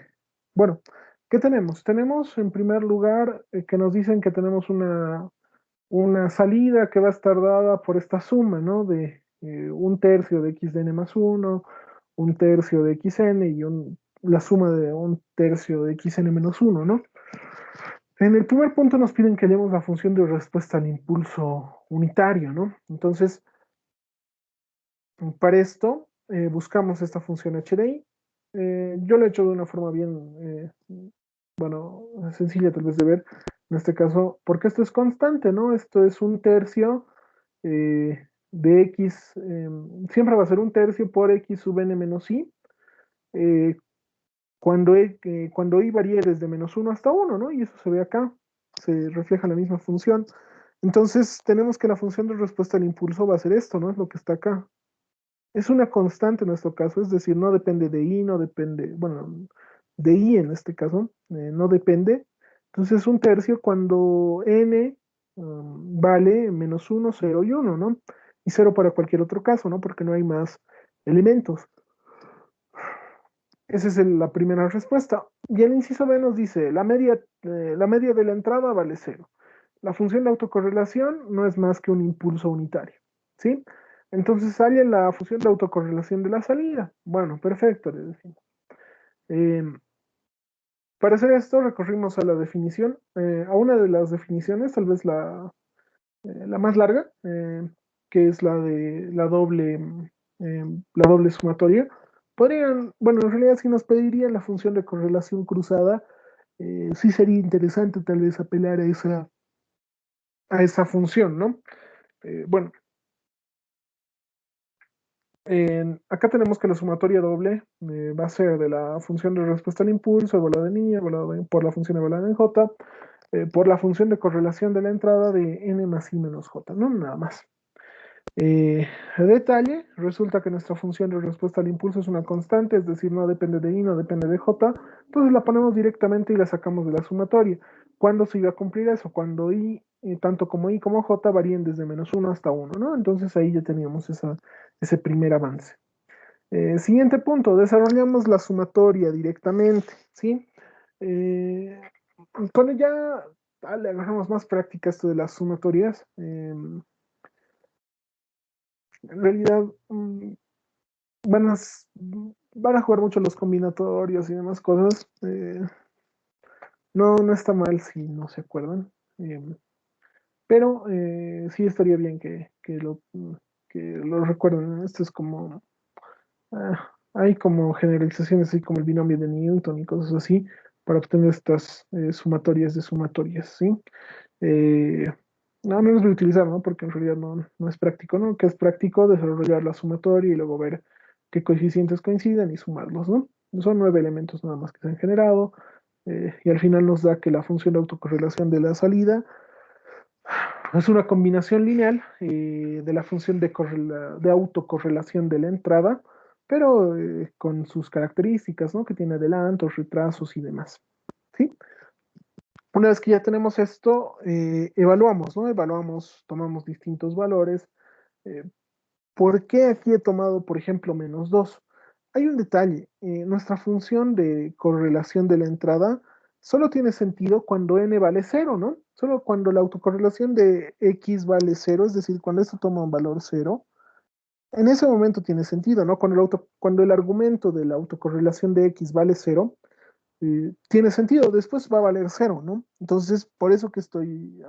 bueno, ¿qué tenemos? Tenemos en primer lugar que nos dicen que tenemos una salida que va a estar dada por esta suma, ¿no? De un tercio de xn más 1, un tercio de xn y la suma de un tercio de xn menos 1, ¿no? En el primer punto nos piden que hallemos la función de respuesta al impulso unitario, ¿no? Entonces, para esto, buscamos esta función HDI. Yo lo he hecho de una forma bien, bueno, sencilla tal vez de ver, en este caso, porque esto es constante, ¿no? Esto es un tercio de x siempre va a ser un tercio por x sub n menos i, eh, cuando i varíe desde -1 hasta 1, ¿no? Y eso se ve acá, se refleja la misma función. Entonces tenemos que la función de respuesta al impulso va a ser esto, ¿no? Es lo que está acá. Es una constante en nuestro caso, es decir, no depende de i, no depende, bueno, de i en este caso, no depende. Entonces es un tercio cuando n vale -1, 0 y 1, ¿no? Y 0 para cualquier otro caso, ¿no? Porque no hay más elementos. Esa es la primera respuesta. Y el inciso B nos dice, la media de la entrada vale 0. La función de autocorrelación no es más que un impulso unitario, ¿sí? Entonces sale la función de autocorrelación de la salida. Bueno, perfecto, le decimos. Eh, para hacer esto recorrimos a la definición, a una de las definiciones, tal vez la más larga, que es la doble sumatoria. Podrían, bueno, en realidad si nos pedirían la función de correlación cruzada, sí sería interesante tal vez apelar a esa función, ¿no? Bueno, acá tenemos que la sumatoria doble va a ser de la función de respuesta al impulso, evaluada en i, por la función evaluada en j, por la función de correlación de la entrada de n más i menos j, ¿no? Nada más. Detalle, resulta que nuestra función de respuesta al impulso es una constante, es decir, no depende de i, no depende de j, entonces la ponemos directamente y la sacamos de la sumatoria. ¿Cuándo se iba a cumplir eso? Cuando i, tanto como i como j varíen desde -1 hasta 1, ¿no? Entonces ahí ya teníamos ese primer avance. Siguiente punto, desarrollamos la sumatoria directamente, ¿sí? Eh, Cuando ya le agarramos más práctica a esto de las sumatorias, en realidad van a, van a jugar mucho los combinatorios y demás cosas. No está mal si no se acuerdan. Pero sí estaría bien que lo recuerden, ¿no? Esto es como. Hay como generalizaciones, así como el binomio de Newton y cosas así, para obtener estas sumatorias de sumatorias, ¿sí? Eh, no menos de utilizar, ¿no? Porque en realidad no es práctico, ¿no? Que es práctico desarrollar la sumatoria y luego ver qué coeficientes coinciden y sumarlos, ¿no? Son 9 elementos nada más que se han generado, y al final nos da que la función de autocorrelación de la salida es una combinación lineal de la función de autocorrelación de la entrada, pero con sus características, ¿no? Que tiene adelantos, retrasos y demás, ¿sí? Una vez que ya tenemos esto, evaluamos, ¿no? Evaluamos, tomamos distintos valores. Eh, ¿Por qué aquí he tomado, por ejemplo, -2? Hay un detalle. Nuestra función de correlación de la entrada solo tiene sentido cuando n vale 0, ¿no? Solo cuando la autocorrelación de x vale 0, es decir, cuando esto toma un valor 0, en ese momento tiene sentido, ¿no? Cuando el argumento de la autocorrelación de x vale 0, tiene sentido, después va a valer 0, ¿no? Entonces, por eso que estoy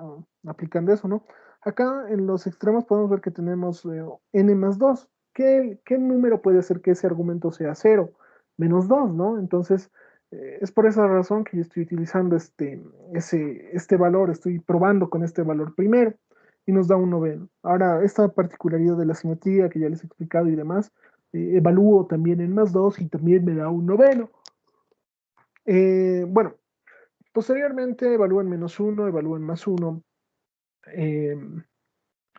aplicando eso, ¿no? Acá en los extremos podemos ver que tenemos n más 2. ¿Qué número puede hacer que ese argumento sea 0? -2, ¿no? Entonces, es por esa razón que yo estoy utilizando este valor, estoy probando con este valor primero y nos da un noveno. Ahora, esta particularidad de la simetría que ya les he explicado y demás, evalúo también en +2 y también me da un noveno. Bueno, posteriormente evalúen -1, evalúen +1, eh,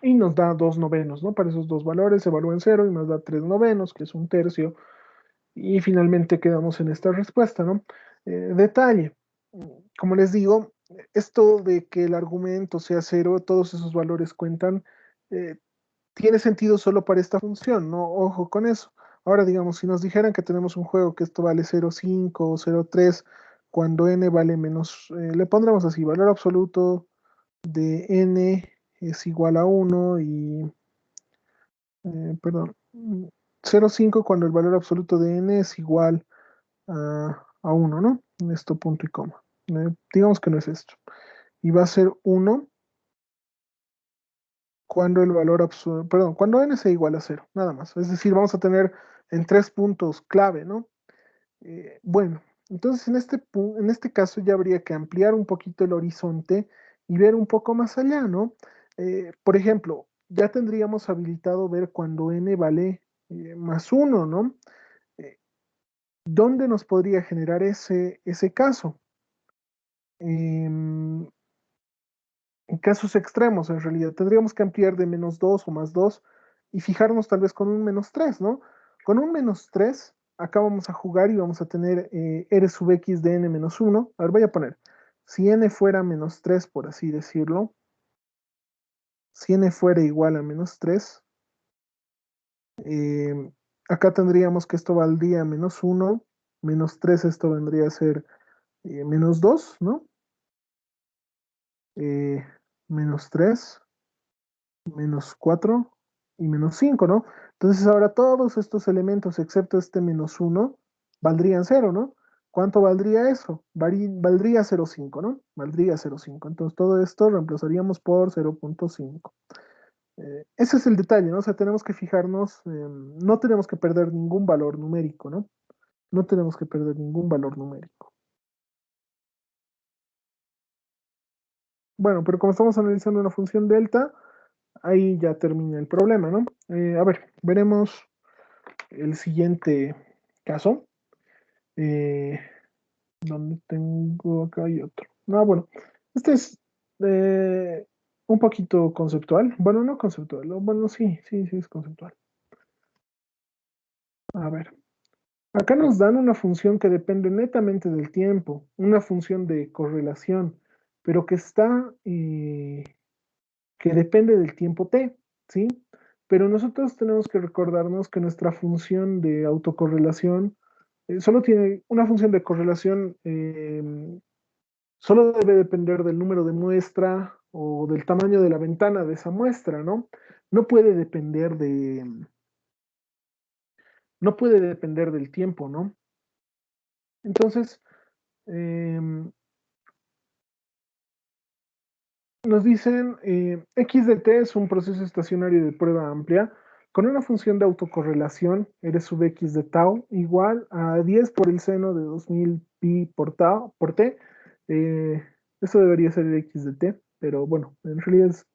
y nos da 2 novenos, ¿no? Para esos dos valores evalúen 0 y nos da 3 novenos, que es un tercio, y finalmente quedamos en esta respuesta, ¿no? Detalle, como les digo, esto de que el argumento sea 0, todos esos valores cuentan, eh, tiene sentido solo para esta función, ¿no? Ojo con eso. Ahora, digamos, si nos dijeran que tenemos un juego que esto vale 0,5 o 0,3, cuando n vale menos, le pondremos así, valor absoluto de n es igual a 1 y, perdón, 0,5 cuando el valor absoluto de n es igual a 1, ¿no? Esto punto y coma. Digamos que no es esto. Y va a ser 1 cuando el valor absoluto, perdón, cuando n sea igual a 0, nada más. Es decir, vamos a tener en 3 puntos clave, ¿no? Bueno, entonces en este caso ya habría que ampliar un poquito el horizonte y ver un poco más allá, ¿no? Por ejemplo, ya tendríamos habilitado ver cuando n vale más 1, ¿no? Eh, ¿Dónde nos podría generar ese caso? Em, en casos extremos, en realidad, tendríamos que ampliar de menos 2 o más 2 y fijarnos tal vez con un menos 3, ¿no? Con un menos 3, acá vamos a jugar y vamos a tener r sub x de n menos 1. A ver, voy a poner, si n fuera menos 3, por así decirlo, si n fuera igual a menos 3, eh, acá tendríamos que esto valdría menos 1, menos 3 esto vendría a ser menos 2, ¿no? Eh, menos 3, menos 4 y menos 5, ¿no? Entonces ahora todos estos elementos, excepto este menos 1, valdrían 0, ¿no? ¿Cuánto valdría eso? Valdría 0,5, ¿no? Valdría 0,5. Entonces todo esto reemplazaríamos por 0,5. Ese es el detalle, ¿no? O sea, tenemos que fijarnos, no tenemos que perder ningún valor numérico, ¿no? No tenemos que perder ningún valor numérico. Bueno, pero como estamos analizando una función delta, ahí ya termina el problema, ¿no? A ver, veremos el siguiente caso. Eh, donde tengo acá hay otro. Ah, bueno, este es un poquito conceptual. Bueno, no conceptual. Bueno, sí es conceptual. A ver. Acá nos dan una función que depende netamente del tiempo, una función de correlación, pero que depende del tiempo t, ¿sí? Pero nosotros tenemos que recordarnos que nuestra función de autocorrelación solo tiene una función de correlación, solo debe depender del número de muestra o del tamaño de la ventana de esa muestra, ¿no? No puede depender no puede depender del tiempo, ¿no? Entonces, em, nos dicen, x de t es un proceso estacionario de prueba amplia con una función de autocorrelación, r sub x de tau, igual a 10 por el seno de 2000 pi por t. Eh, Esto debería ser el x de t, pero bueno, en realidad es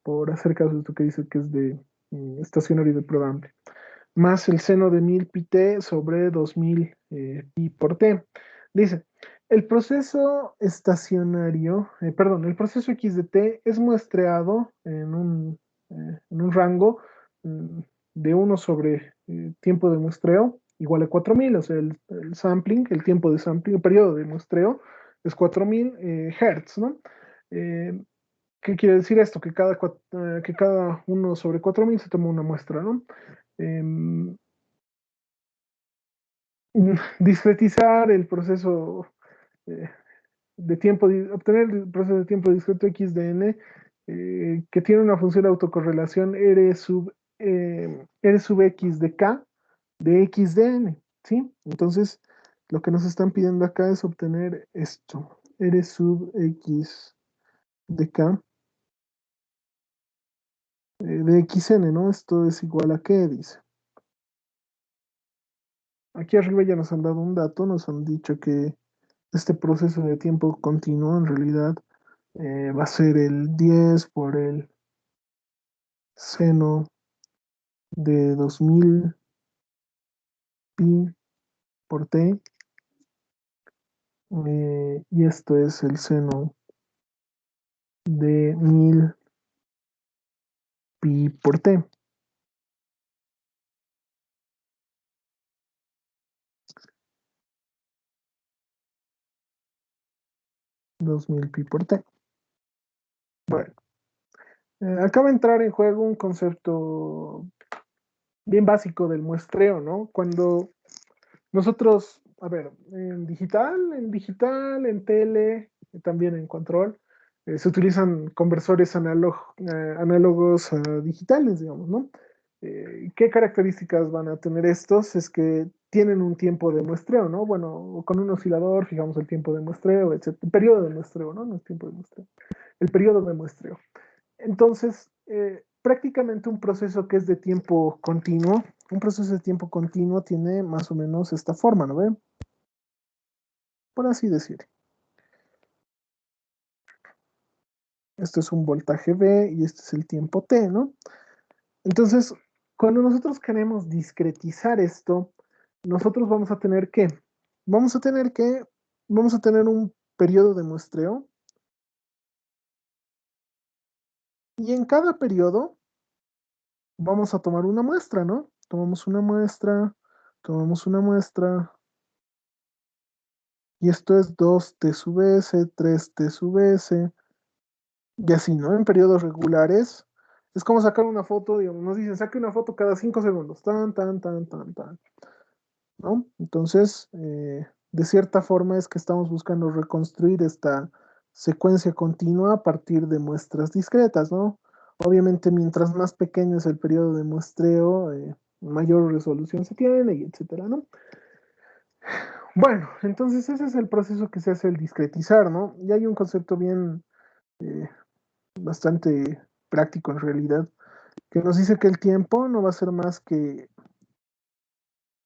por hacer caso de esto que dice que es de estacionario de prueba amplia. Más el seno de 1000 pi t sobre 2000 pi por t. Dice, el proceso estacionario, perdón, el proceso x de t es muestreado en un rango mm, de 1 sobre tiempo de muestreo igual a 4000, o sea, el sampling, el tiempo de sampling, el periodo de muestreo es 4000 Hz, ¿no? Eh, ¿Qué quiere decir esto? Que cada 1 sobre 4000 se toma una muestra, ¿no? Em, discretizar el proceso eh, de tiempo, obtener el proceso de tiempo discreto x de n, que tiene una función de autocorrelación r sub x de k de x de n, ¿sí? Entonces, lo que nos están pidiendo acá es obtener esto, r sub x de k de xn, ¿no? Esto es igual a qué, dice. Aquí arriba ya nos han dado un dato, nos han dicho que este proceso de tiempo continuo en realidad va a ser el 10 por el seno de 2000 pi por t, y esto es el seno de 1000 pi por t. Dos mil pi por t. Bueno, acaba de entrar en juego un concepto bien básico del muestreo, ¿no? Cuando nosotros, a ver, en tele, también en control, se utilizan conversores análogos a digitales, digamos, ¿no? ¿Qué características van a tener estos? Es que tienen un tiempo de muestreo, ¿no? Bueno, con un oscilador fijamos el tiempo de muestreo, etc. El periodo de muestreo, ¿no? No es tiempo de muestreo. El periodo de muestreo. Entonces, prácticamente un proceso que es de tiempo continuo, un proceso de tiempo continuo tiene más o menos esta forma, ¿no ven? Por así decir. Esto es un voltaje V y este es el tiempo T, ¿no? Entonces, cuando nosotros queremos discretizar esto, nosotros vamos a tener que, vamos a tener que, vamos a tener un periodo de muestreo y en cada periodo vamos a tomar una muestra, ¿no? Tomamos una muestra, y esto es 2T sub S, 3T sub S, y así, ¿no? En periodos regulares. Es como sacar una foto, digamos, nos dicen, saque una foto cada 5 segundos, tan, tan, tan, tan, tan, ¿no? Entonces, de cierta forma es que estamos buscando reconstruir esta secuencia continua a partir de muestras discretas, ¿no? Obviamente, mientras más pequeño es el periodo de muestreo, mayor resolución se tiene, y etcétera, ¿no? Bueno, entonces ese es el proceso que se hace el discretizar, ¿no? Y hay un concepto bien, eh, bastante práctico en realidad, que nos dice que el tiempo no va a ser más que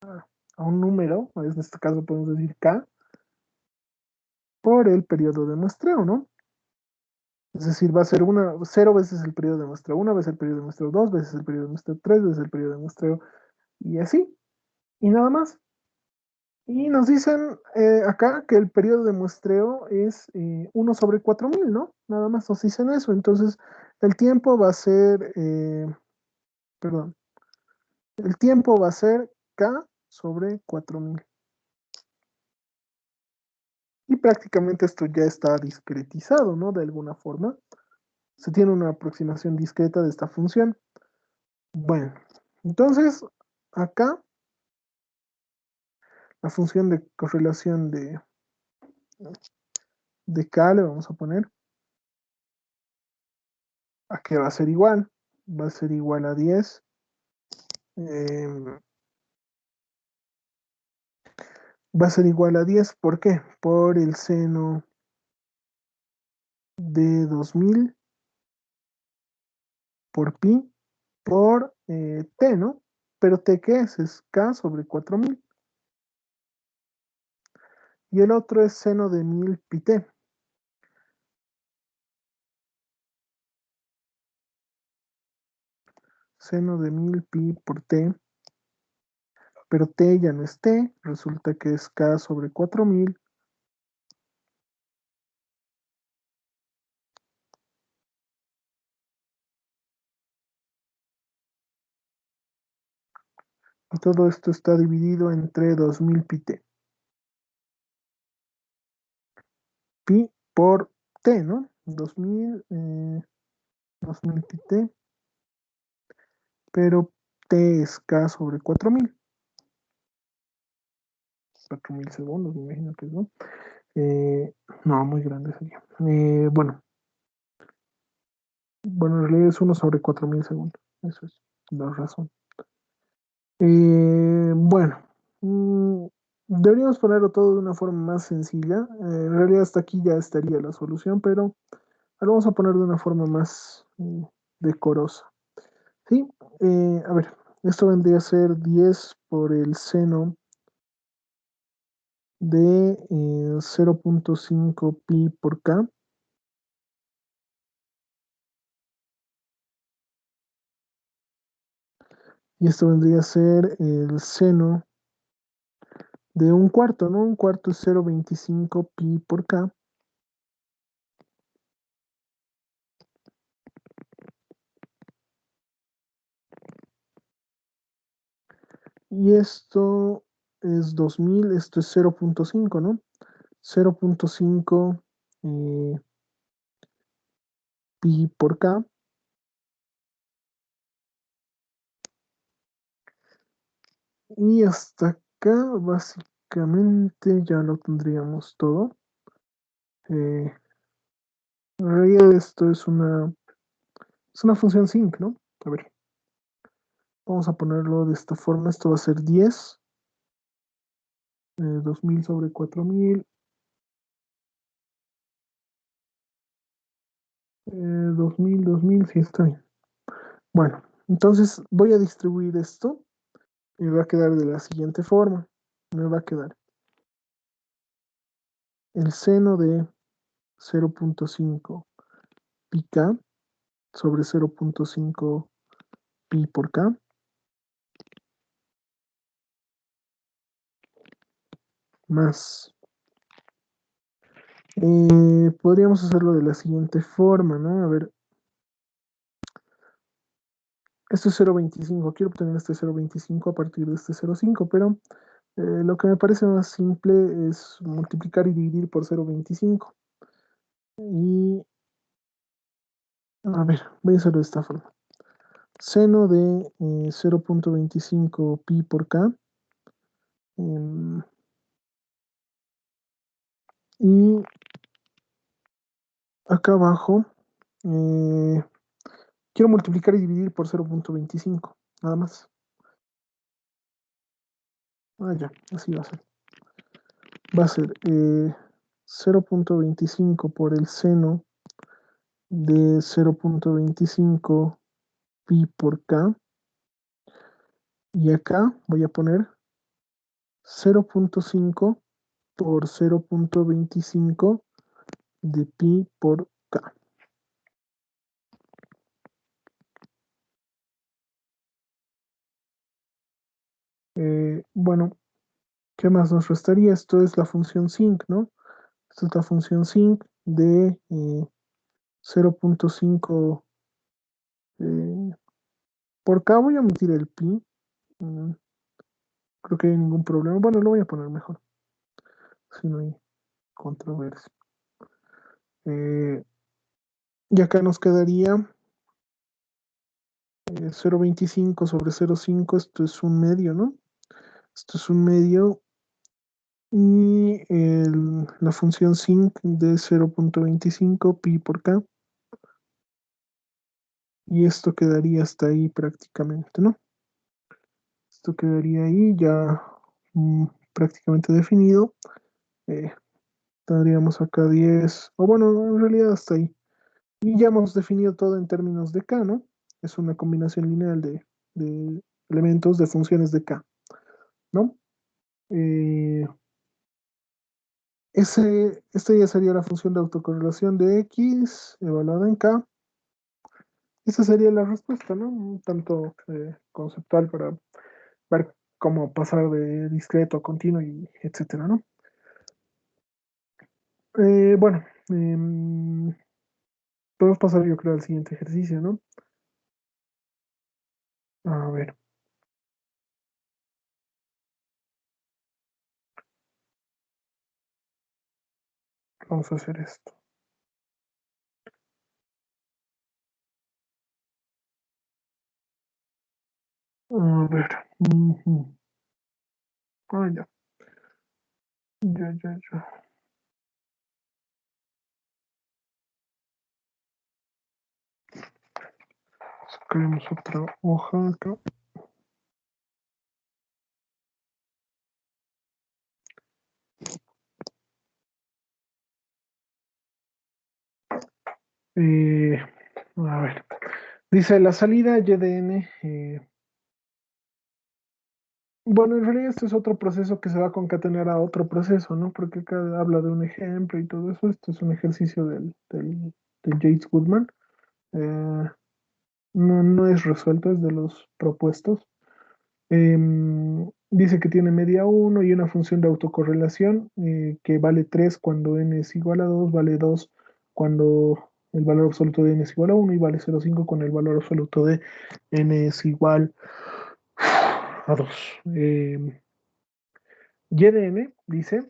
a un número, en este caso podemos decir K, por el periodo de muestreo, ¿no? Es decir, va a ser cero veces el periodo de muestreo, una vez el periodo de muestreo, dos veces el periodo de muestreo, tres veces el periodo de muestreo, y así, y nada más. Y nos dicen acá que el periodo de muestreo es 1 sobre 4000, ¿no? Nada más nos dicen eso. Entonces, el tiempo va a ser, perdón, el tiempo va a ser K sobre 4000. Y prácticamente esto ya está discretizado, ¿no? De alguna forma. Se tiene una aproximación discreta de esta función. Bueno, entonces acá la función de correlación de K le vamos a poner a que va a ser igual a 10. Va a ser igual a 10. ¿Por qué? Por el seno de 2000 por pi por t, ¿no? Pero t, ¿qué es? Es k sobre 4000. Y el otro es seno de 1000 pi t. Seno de 1000 pi por t. Pero t ya no es t. Resulta que es k sobre 4000. Y todo esto está dividido entre 2000 pi t. Pi por t, ¿no? 2000 pi t. Pero t es k sobre 4000. 4000 segundos, me imagino que es, ¿no? No, muy grande sería. Bueno, en realidad es 1 sobre 4000 segundos. Eso es la razón. Bueno, deberíamos ponerlo todo de una forma más sencilla. En realidad hasta aquí ya estaría la solución, pero ahora vamos a poner de una forma más decorosa. ¿Sí? A ver, esto vendría a ser 10 por el seno de 0.5 pi por k. Y esto vendría a ser el seno de un cuarto, ¿no? Un cuarto es 0.25 pi por k. Y esto es 2000, esto es 0.5, ¿no? 0.5 eh, pi por k. Y hasta acá básicamente ya lo tendríamos todo. En realidad esto es una función sinc, ¿no? A ver, vamos a ponerlo de esta forma. Esto va a ser 10, 2000 sobre 4000, 2000, sí está bien. Bueno, entonces voy a distribuir esto y me va a quedar de la siguiente forma. Me va a quedar el seno de 0.5 pi k sobre 0.5 pi por k más. Podríamos hacerlo de la siguiente forma, ¿no? A ver, esto es 0.25. Quiero obtener este 0.25 a partir de este 0.5, pero lo que me parece más simple es multiplicar y dividir por 0.25. Y, a ver, voy a hacerlo de esta forma. Seno de 0.25 pi por k. Y acá abajo quiero multiplicar y dividir por 0.25, nada más. Ya, así va a ser. Va a ser 0.25 por el seno de 0.25 pi por k. Y acá voy a poner 0.5 por 0.25 de pi por k. Bueno, ¿qué más nos restaría? Esto es la función sinc, ¿no? Esta es la función sinc de 0.5 por k. Voy a omitir el pi. mm, Creo que hay ningún problema. Bueno, lo voy a poner mejor, si no hay controversia. Y acá nos quedaría 0.25 sobre 0.5. Esto es un medio, ¿no? Esto es un medio. Y la función sinc de 0.25 pi por k. Y esto quedaría hasta ahí prácticamente, ¿no? Esto quedaría ahí ya prácticamente definido. Eh, Tendríamos acá 10, o bueno, en realidad hasta ahí. Y ya hemos definido todo en términos de k, ¿no? Es una combinación lineal de elementos de funciones de k, ¿no? Eh, esta ya sería la función de autocorrelación de x evaluada en k. Esa sería la respuesta, ¿no? Un tanto conceptual para ver cómo pasar de discreto a continuo y etcétera, ¿no? Bueno, podemos pasar yo creo al siguiente ejercicio, ¿no? A ver, vamos a hacer esto. A ver. Ya. Ya. Sacaremos otra hoja acá. Eh, a ver. Dice la salida YDN. Bueno, en realidad esto es otro proceso que se va a concatenar a otro proceso, ¿no? Porque acá habla de un ejemplo y todo eso. Esto es un ejercicio del Yates Goodman. No es resuelto, es de los propuestos. Dice que tiene media uno y una función de autocorrelación que vale 3 cuando n es igual a 2, vale 2 cuando el valor absoluto de n es igual a 1 y vale 0,5 cuando el valor absoluto de n es igual a 2. Y de n, dice,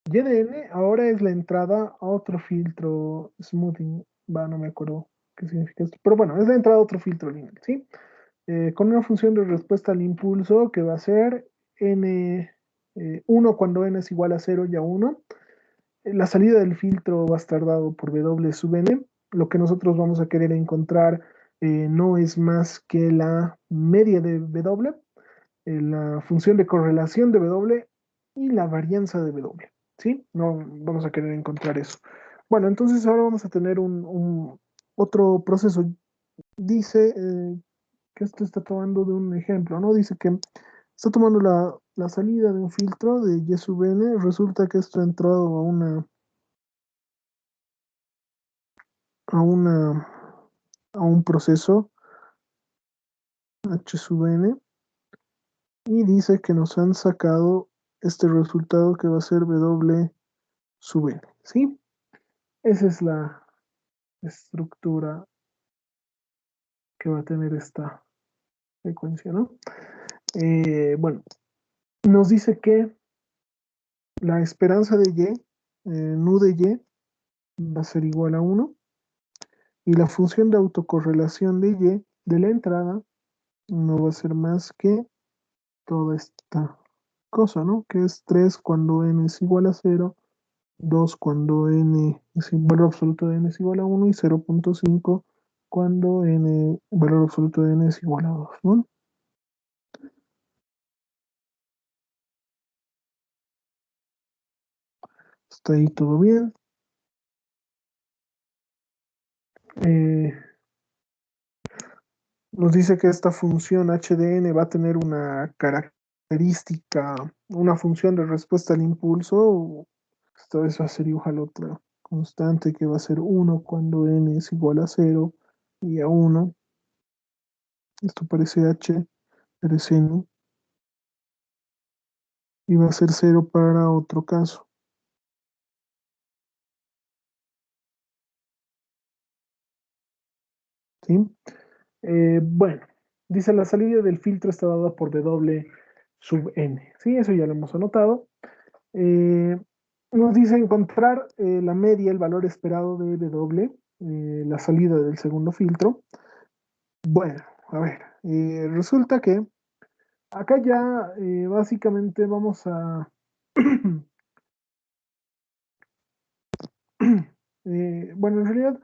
y de n ahora es la entrada a otro filtro smoothing. No me acuerdo qué significa esto, pero bueno, es la entrada a otro filtro lineal, ¿sí? Con una función de respuesta al impulso que va a ser n 1 cuando n es igual a 0 y a 1. La salida del filtro va a estar dado por w sub n. Lo que nosotros vamos a querer encontrar no es más que la media de w, la función de correlación de w y la varianza de w. ¿Sí? No vamos a querer encontrar eso. Bueno, entonces ahora vamos a tener otro proceso. Dice que esto está tomando de un ejemplo, ¿no? Dice que está tomando la salida de un filtro de Y sub n, resulta que esto ha entrado a una a una, a un proceso H sub n y dice que nos han sacado este resultado que va a ser W sub n, ¿sí? Esa es la estructura que va a tener esta secuencia, ¿no? Bueno, nos dice que la esperanza de y, nu de y, va a ser igual a 1 y la función de autocorrelación de y de la entrada no va a ser más que toda esta cosa, ¿no? Que es 3 cuando n es igual a 0, 2 cuando n es valor absoluto de n es igual a 1 y 0.5 cuando valor absoluto de n es igual a 2, ¿no? Está ahí todo bien. Eh, Nos dice que esta función h de n va a tener una característica, una función de respuesta al impulso. Esta vez va a ser igual a otra constante que va a ser 1 cuando n es igual a 0 y a 1. Esto parece h, pero es n. Y va a ser 0 para otro caso. ¿Sí? Bueno, dice la salida del filtro está dada por W sub n. Sí, eso ya lo hemos anotado. Eh, Nos dice encontrar la media, el valor esperado de W, la salida del segundo filtro. Bueno, a ver, resulta que acá ya básicamente vamos a... bueno, en realidad,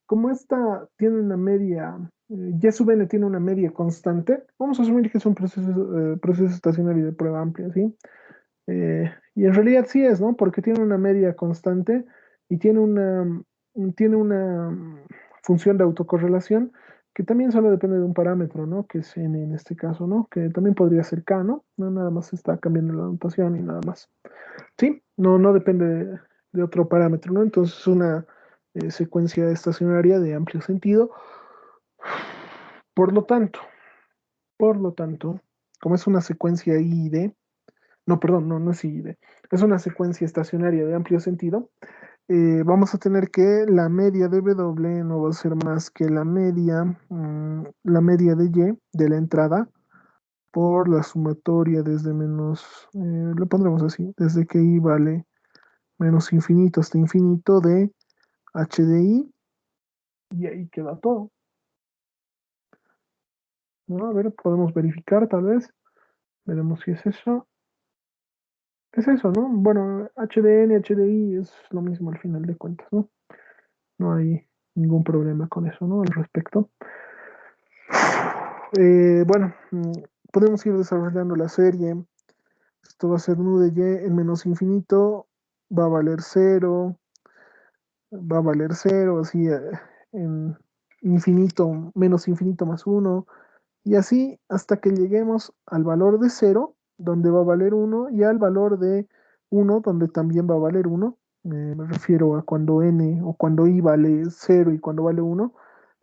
como esta tiene una media, Y sub n tiene una media constante, vamos a asumir que es un proceso estacionario de prueba amplia, ¿sí? Y en realidad sí es, ¿no? Porque tiene una media constante y tiene una función de autocorrelación que también solo depende de un parámetro, ¿no? Que es n en este caso, ¿no? Que también podría ser k, ¿no? No nada más está cambiando la notación y nada más. Sí, no depende de otro parámetro, ¿no? Entonces es una secuencia estacionaria de amplio sentido. Por lo tanto, por lo tanto, como es una secuencia I y D, no, perdón, no es I y D, es una secuencia estacionaria de amplio sentido, vamos a tener que la media de W no va a ser más que la media de Y de la entrada por la sumatoria desde lo pondremos así, desde que I vale menos infinito hasta infinito de h de I, y ahí queda todo, ¿no? A ver, podemos verificar tal vez, veremos si es eso. Es eso, ¿no? Bueno, HDN, HDI es lo mismo al final de cuentas, ¿no? No hay ningún problema con eso, ¿no? Al respecto. Bueno, podemos ir desarrollando la serie. Esto va a ser nu de y en menos infinito, va a valer 0, va a valer 0, así en infinito, menos infinito más 1, y así hasta que lleguemos al valor de 0, donde va a valer 1, y al valor de 1, donde también va a valer 1. Me refiero a cuando n o cuando i vale 0 y cuando vale 1.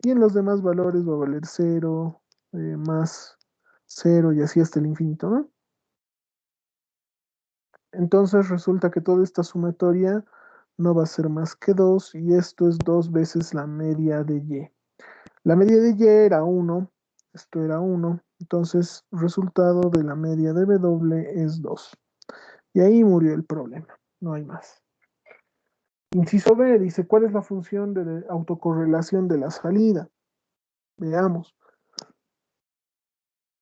Y en los demás valores va a valer 0, más 0 y así hasta el infinito, ¿no? Entonces resulta que toda esta sumatoria no va a ser más que 2 y esto es 2 veces la media de y. La media de y era 1, esto era 1, entonces resultado de la media de W es 2. Y ahí murió el problema, no hay más. Inciso B dice, ¿cuál es la función de autocorrelación de la salida? Veamos.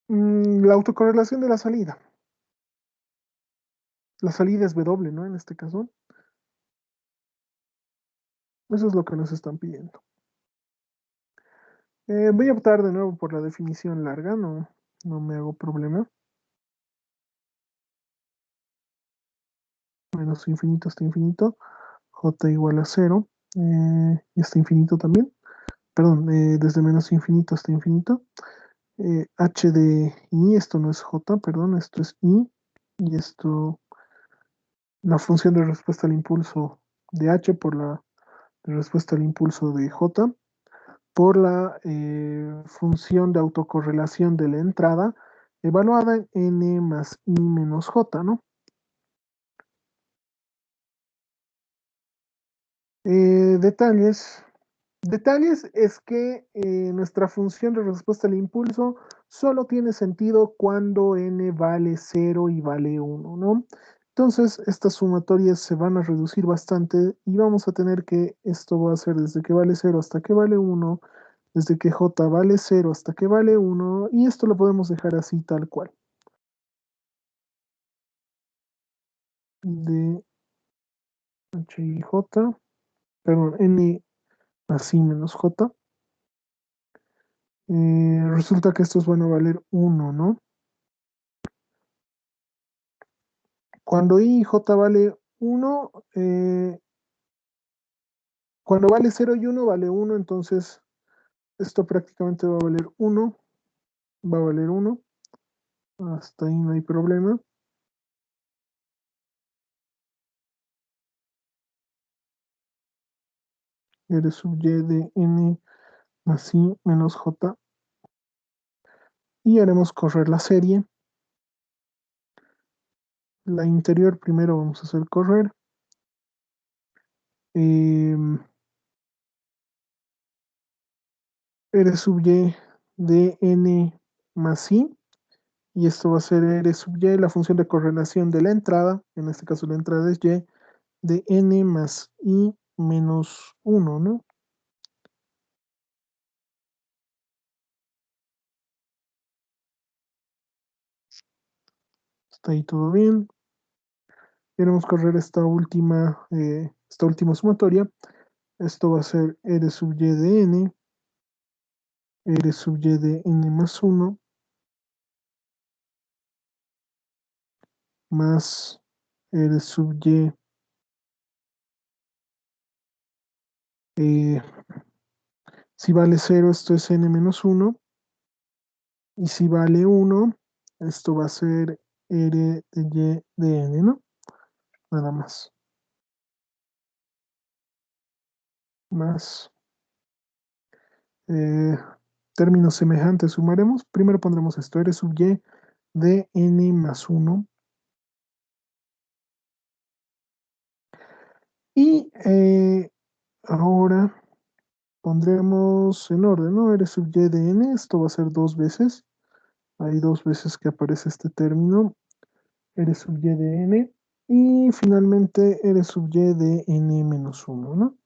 La autocorrelación de la salida. La salida es W, ¿no? En este caso. Eso es lo que nos están pidiendo. Voy a optar de nuevo por la definición larga, no me hago problema. Menos infinito hasta infinito. J igual a 0. Y hasta infinito también. Perdón, desde menos infinito hasta infinito. H de I, esto no es J, perdón, esto es I. Y esto, la función de respuesta al impulso de H por la de respuesta al impulso de J. por la función de autocorrelación de la entrada evaluada en n más i menos j, ¿no? Detalles. Detalles es que nuestra función de respuesta al impulso solo tiene sentido cuando n vale 0 y vale 1, ¿no? Entonces, estas sumatorias se van a reducir bastante y vamos a tener que esto va a ser desde que vale 0 hasta que vale 1, desde que j vale 0 hasta que vale 1, y esto lo podemos dejar así tal cual. De h y j, perdón, n más i menos j. Resulta que estos van a valer 1, ¿no? Cuando i y j vale 1, cuando vale 0 y 1 vale 1, entonces esto prácticamente va a valer 1, va a valer 1, hasta ahí no hay problema. R sub y de n más i menos j. Y haremos correr la serie. La interior primero vamos a hacer correr. R sub y de n más i. Y esto va a ser R sub y, la función de correlación de la entrada. En este caso la entrada es y, de n más i menos 1, ¿no? Está ahí todo bien. Queremos correr esta última sumatoria. Esto va a ser R sub y de n, R sub y de n más 1, más R sub y, eh, si vale 0, esto es n menos 1, y si vale 1, esto va a ser R de y de n, ¿no? Nada más. Más eh, términos semejantes sumaremos. Primero pondremos esto, R sub y de n más 1. Y ahora pondremos en orden, ¿no? R sub y de n, esto va a ser dos veces. Hay dos veces que aparece este término, R sub y de n. Y finalmente R sub y de n menos 1, ¿no?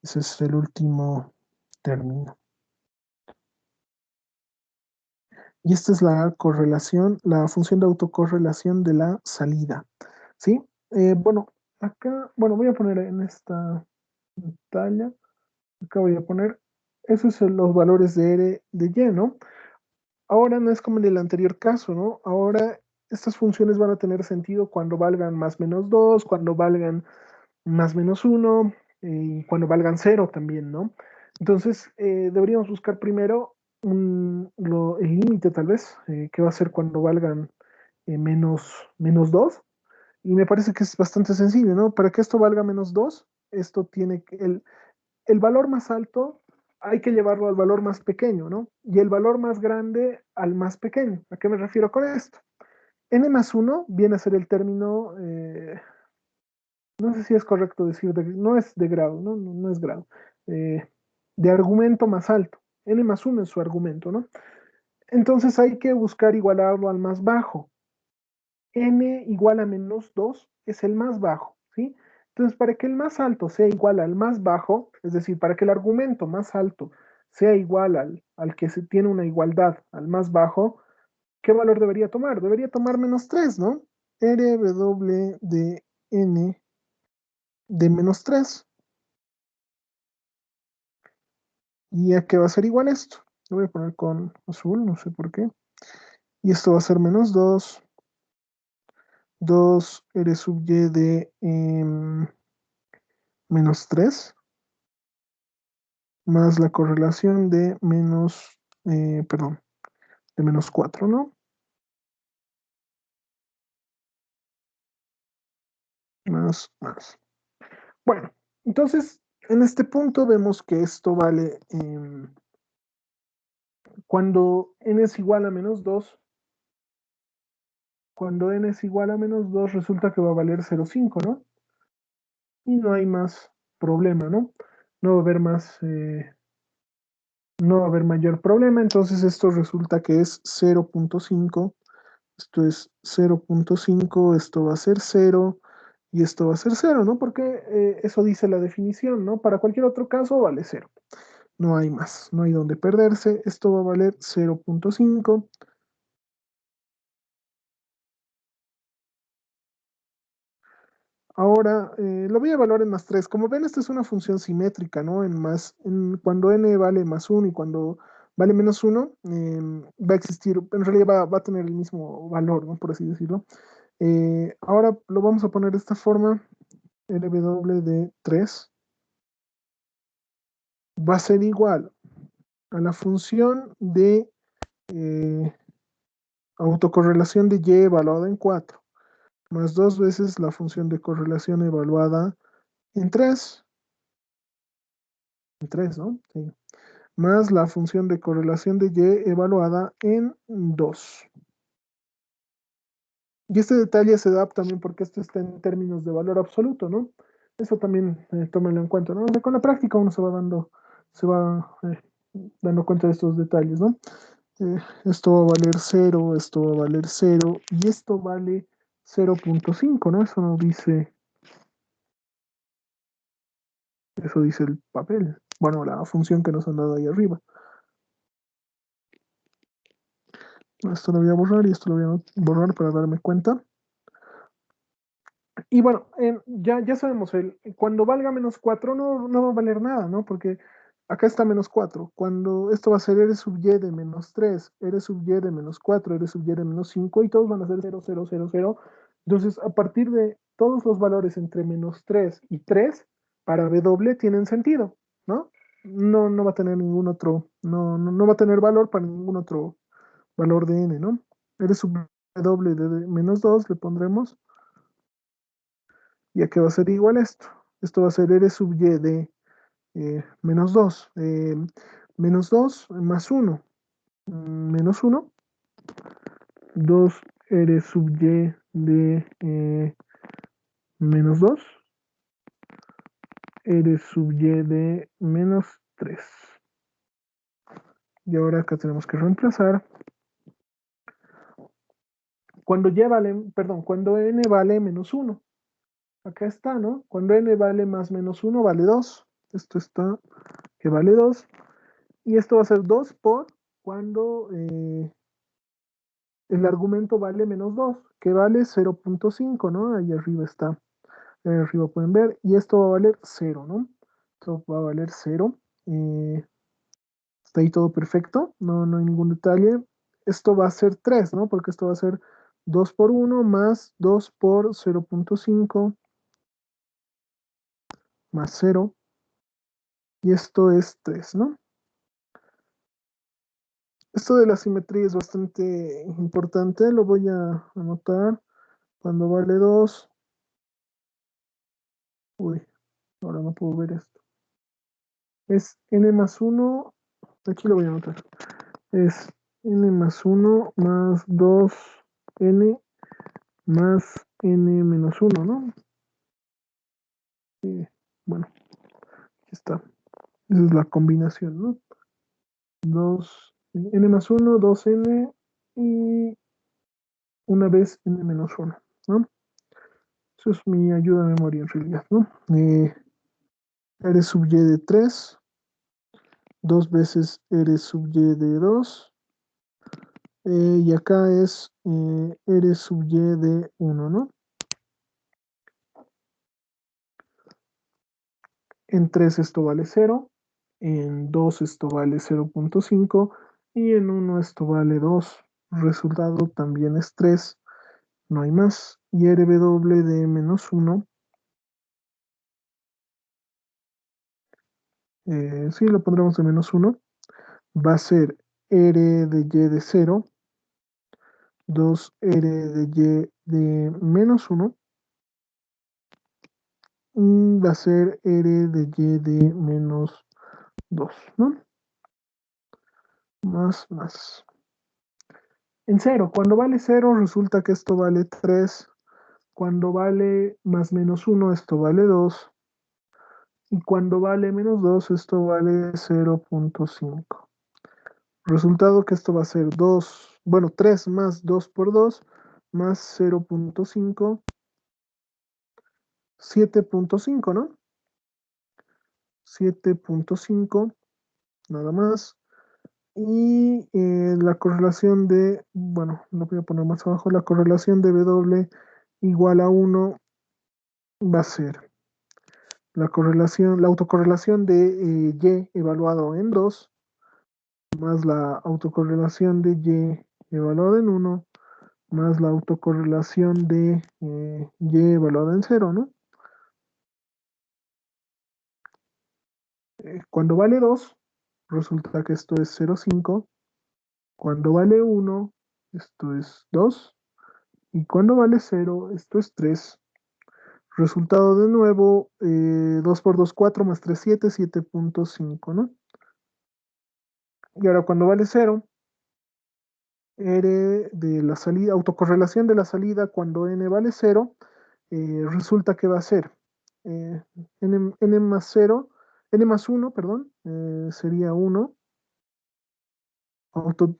Ese es el último término. Y esta es la correlación, la función de autocorrelación de la salida, ¿sí? Bueno, acá, bueno, voy a poner en esta pantalla, acá voy a poner, esos son los valores de R de Y, ¿no? Ahora no es como en el anterior caso, ¿no? Ahora estas funciones van a tener sentido cuando valgan más menos 2, cuando valgan más menos 1 y cuando valgan 0 también, ¿no? Entonces, deberíamos buscar primero el límite tal vez, que va a ser cuando valgan menos 2. Y me parece que es bastante sencillo, ¿no? Para que esto valga menos 2, esto tiene que, el valor más alto hay que llevarlo al valor más pequeño, ¿no? Y el valor más grande al más pequeño. ¿A qué me refiero con esto? N más 1 viene a ser el término, no sé si es correcto decir, no es de grado, ¿no? No es grado, eh, de argumento más alto. N más 1 es su argumento, ¿no? Entonces hay que buscar igualarlo al más bajo. N igual a menos 2 es el más bajo, ¿sí? Entonces, para que el más alto sea igual al más bajo, es decir, para que el argumento más alto sea igual al que se tiene una igualdad al más bajo, ¿qué valor debería tomar? Debería tomar menos 3, ¿no? RW de n de menos 3. ¿Y a qué va a ser igual esto? Lo voy a poner con azul, no sé por qué. Y esto va a ser menos 2, 2 R sub y de menos 3, más la correlación de menos, perdón, de menos 4, ¿no? Más. Bueno, entonces En este punto vemos que esto vale, cuando n es igual a menos 2, cuando n es igual a menos 2 resulta que va a valer 0,5, ¿no? Y no hay más problema, ¿no? No va a haber más, no va a haber mayor problema, entonces esto resulta que es 0,5, esto es 0,5, esto va a ser 0 y esto va a ser 0, ¿no? Porque eso dice la definición, ¿no? Para cualquier otro caso vale 0. No hay más, no hay donde perderse, esto va a valer 0,5. Ahora lo voy a evaluar en más 3. Como ven, esta es una función simétrica, ¿no? Cuando n vale más 1 y cuando vale menos 1, va a existir, en realidad va a tener el mismo valor, ¿no? Por así decirlo. Ahora lo vamos a poner de esta forma, LW de 3 va a ser igual a la función de eh, autocorrelación de y evaluada en 4, más 2 veces la función de correlación evaluada en 3, ¿no? Sí. Más la función de correlación de y evaluada en 2. Y este detalle se da también porque esto está en términos de valor absoluto, ¿no? Eso también tómenlo en cuenta, ¿no? O sea, con la práctica uno se va dando cuenta de estos detalles, ¿no? Esto va a valer 0, esto va a valer 0 y esto vale 0,5, ¿no? Eso dice el papel. Bueno, la función que nos han dado ahí arriba. Esto lo voy a borrar y esto lo voy a borrar para darme cuenta. Y bueno, ya sabemos, cuando valga menos 4 no va a valer nada, ¿no? Porque acá está menos 4. Cuando esto va a ser r sub y de menos 3, r sub y de menos 4, r sub y de menos 5, y todos van a ser 0, 0, 0, 0. Entonces, a partir de todos los valores entre menos 3 y 3, para W tienen sentido, ¿no? No va a tener ningún otro, no va a tener valor para ningún otro valor de n, ¿no? R sub W de menos 2 le pondremos, ya que va a ser igual a esto. Esto va a ser r sub y de menos 2. Menos 2 más 1. Menos 1. 2 r sub y de menos 2. R sub y de menos 3. Y ahora acá tenemos que reemplazar. Cuando y vale, perdón, cuando n vale menos 1. Acá está, ¿no? Cuando n vale más menos 1 vale 2. Esto está que vale 2. Y esto va a ser 2 por cuando el argumento vale menos 2, que vale 0,5, ¿no? Ahí arriba está. Ahí arriba pueden ver. Y esto va a valer 0, ¿no? Esto va a valer 0. Está ahí todo perfecto. No hay ningún detalle. Esto va a ser 3, ¿no? Porque esto va a ser 2 por 1 más 2 por 0,5 más 0. Y esto es 3, ¿no? Esto de la simetría es bastante importante. Lo voy a anotar. Cuando vale 2. Uy, ahora no puedo ver esto. Es n más 1. Aquí lo voy a anotar. Es n más 1 más 2n más n menos 1, ¿no? Y, bueno, aquí está. Esa es la combinación, ¿no? 2, n más 1, 2n y una vez n menos 1, ¿no? Eso es mi ayuda a memoria en realidad, ¿no? R sub y de 3, 2 veces R sub y de 2, y acá es R sub y de 1, ¿no? En 3 esto vale 0, en 2 esto vale 0,5 y en 1 esto vale 2. Resultado también es 3, no hay más. Y RW de menos 1, sí, lo pondremos de menos 1, va a ser R de Y de 0, 2R de Y de menos 1, va a ser R de Y de menos 2, ¿no? Más. En cero, cuando vale 0, resulta que esto vale 3. Cuando vale más menos 1, esto vale 2. Y cuando vale menos 2, esto vale 0.5. Resultado que esto va a ser 2, bueno, 3 más 2 por 2, más 0.5, 7.5, ¿no? 7.5, nada más. Y la correlación de, bueno, lo voy a poner más abajo, la correlación de W igual a 1 va a ser la autocorrelación de Y evaluado en 2 más la autocorrelación de Y evaluada en 1 más la autocorrelación de Y evaluada en 0, ¿no? Cuando vale 2, resulta que esto es 0,5. Cuando vale 1, esto es 2. Y cuando vale 0, esto es 3. Resultado de nuevo, 2 por 2, 4 más 3, 7, 7.5, ¿no? Y ahora cuando vale 0, R de la salida, autocorrelación de la salida cuando n vale 0, resulta que va a ser n más 0, n más 1, perdón, sería 1,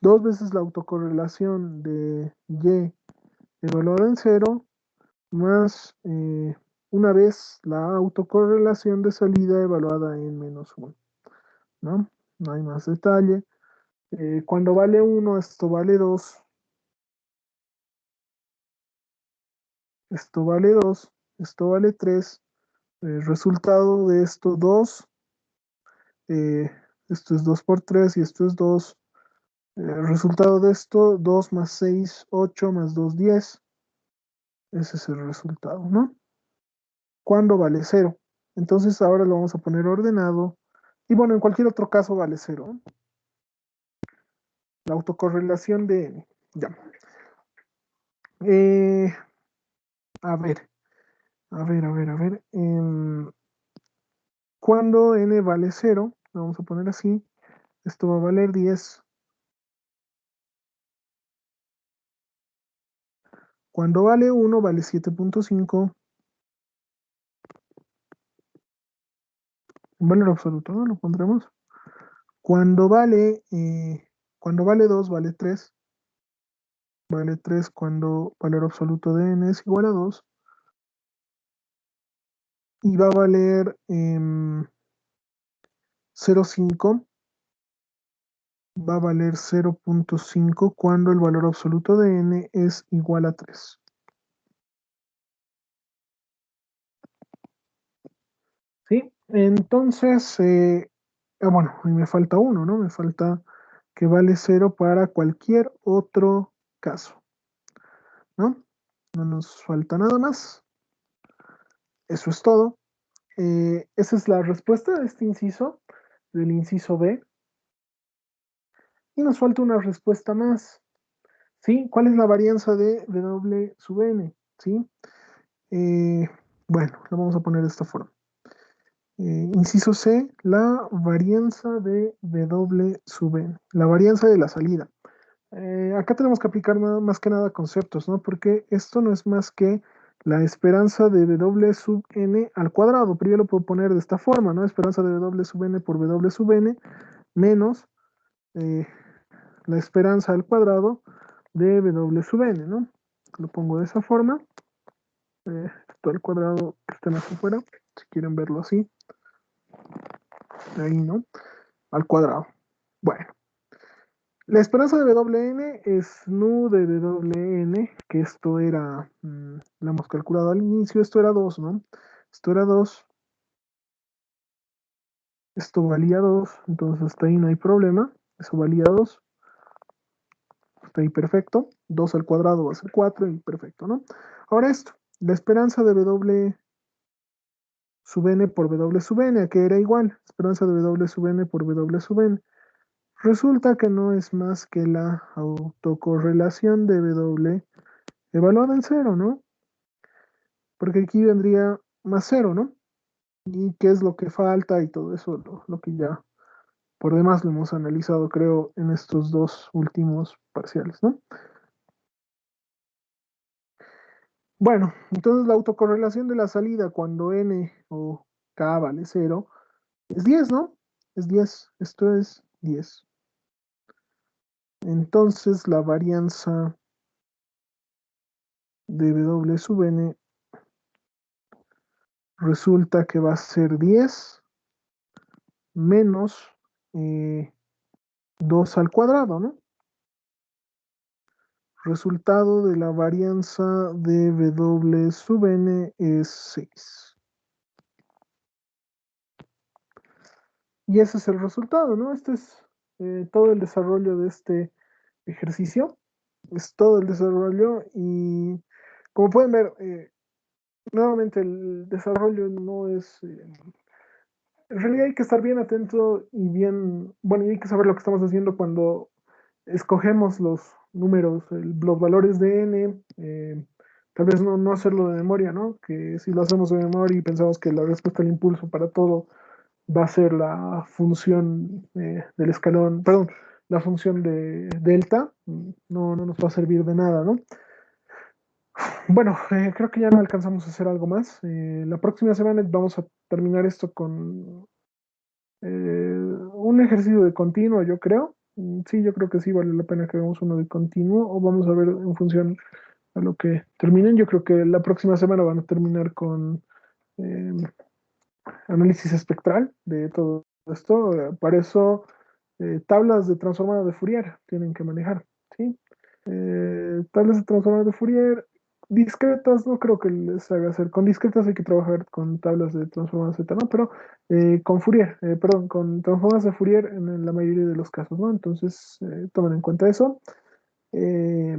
dos veces la autocorrelación de Y evaluada en 0, más una vez la autocorrelación de salida evaluada en menos 1, ¿no? No hay más detalle. Cuando vale 1, esto vale 2, esto vale 2, esto vale 3. Resultado de esto 2, eh, esto es 2 por 3 y esto es 2. Resultado de esto 2 más 6, 8 más 2, 10. Ese es el resultado, ¿no? Cuando vale 0. Entonces ahora lo vamos a poner ordenado. Y bueno, en cualquier otro caso vale 0. La autocorrelación de n. Ya. Eh, a ver, a ver. Cuando n vale 0, lo vamos a poner así. Esto va a valer 10. Cuando vale 1, vale 7.5. Un valor absoluto, ¿no? Lo pondremos. Cuando vale 2, vale 3. Vale 3 cuando valor absoluto de n es igual a 2. Y va a valer 0.5. Va a valer 0.5 cuando el valor absoluto de n es igual a 3. ¿Sí? Entonces, bueno, y me falta uno, ¿no? Me falta que vale 0 para cualquier otro caso, ¿no? No nos falta nada más. Eso es todo. Esa es la respuesta de este inciso, del inciso B. Y nos falta una respuesta más. ¿Sí? ¿Cuál es la varianza de W sub n? ¿Sí? Bueno, lo vamos a poner de esta forma. Inciso C, la varianza de W sub n, la varianza de la salida. Acá tenemos que aplicar más que nada conceptos, ¿no? Porque esto no es más que la esperanza de W sub n al cuadrado, pero yo lo puedo poner de esta forma, ¿no? Esperanza de W sub n por W sub n menos eh, la esperanza al cuadrado de W sub n, ¿no? Lo pongo de esa forma. Esto al cuadrado que está más afuera, si quieren verlo así. Ahí, ¿no? Al cuadrado. Bueno, la esperanza de WN es nu de WN, que esto era, lo hemos calculado al inicio, esto era 2, ¿no? Esto era 2, esto valía 2, entonces hasta ahí no hay problema, eso valía 2, hasta ahí perfecto, 2 al cuadrado va a ser 4 y perfecto, ¿no? Ahora esto, la esperanza de W sub n por W sub n, ¿a qué era igual? Esperanza de W sub n por W sub n. Resulta que no es más que la autocorrelación de W evaluada en 0, ¿no? Porque aquí vendría más 0, ¿no? y qué es lo que falta y todo eso, lo que ya por demás lo hemos analizado, creo, en estos dos últimos parciales, ¿no? Bueno, entonces la autocorrelación de la salida cuando n o k vale 0 es 10, ¿no? Es 10, esto es 10. Entonces la varianza de W sub n resulta que va a ser 10 menos 2 al cuadrado, ¿no? Resultado de la varianza de W sub n es 6. Y ese es el resultado, ¿no? Este es todo el desarrollo de este ejercicio. Es todo el desarrollo y como pueden ver, nuevamente el desarrollo no es... en realidad hay que estar bien atento y bien, bueno, y hay que saber lo que estamos haciendo cuando escogemos los números, los valores de n, tal vez no hacerlo de memoria, ¿no? Que si lo hacemos de memoria y pensamos que la respuesta al impulso para todo va a ser la función del escalón, perdón, la función de delta, no nos va a servir de nada, ¿no? Bueno, creo que ya no alcanzamos a hacer algo más. La próxima semana vamos a terminar esto con un ejercicio de continuo, yo creo. Sí, yo creo que sí vale la pena que hagamos uno de continuo o vamos a ver en función a lo que terminen. Yo creo que la próxima semana van a terminar con eh, análisis espectral de todo esto. Para eso, tablas de transformada de Fourier tienen que manejar, ¿sí? Tablas de transformada de Fourier discretas, no creo que les haga hacer. Con discretas hay que trabajar con tablas de transformadas Z, ¿no? Pero con Fourier, perdón, con transformadas de Fourier en la mayoría de los casos, ¿no? Entonces, tomen en cuenta eso. Eh,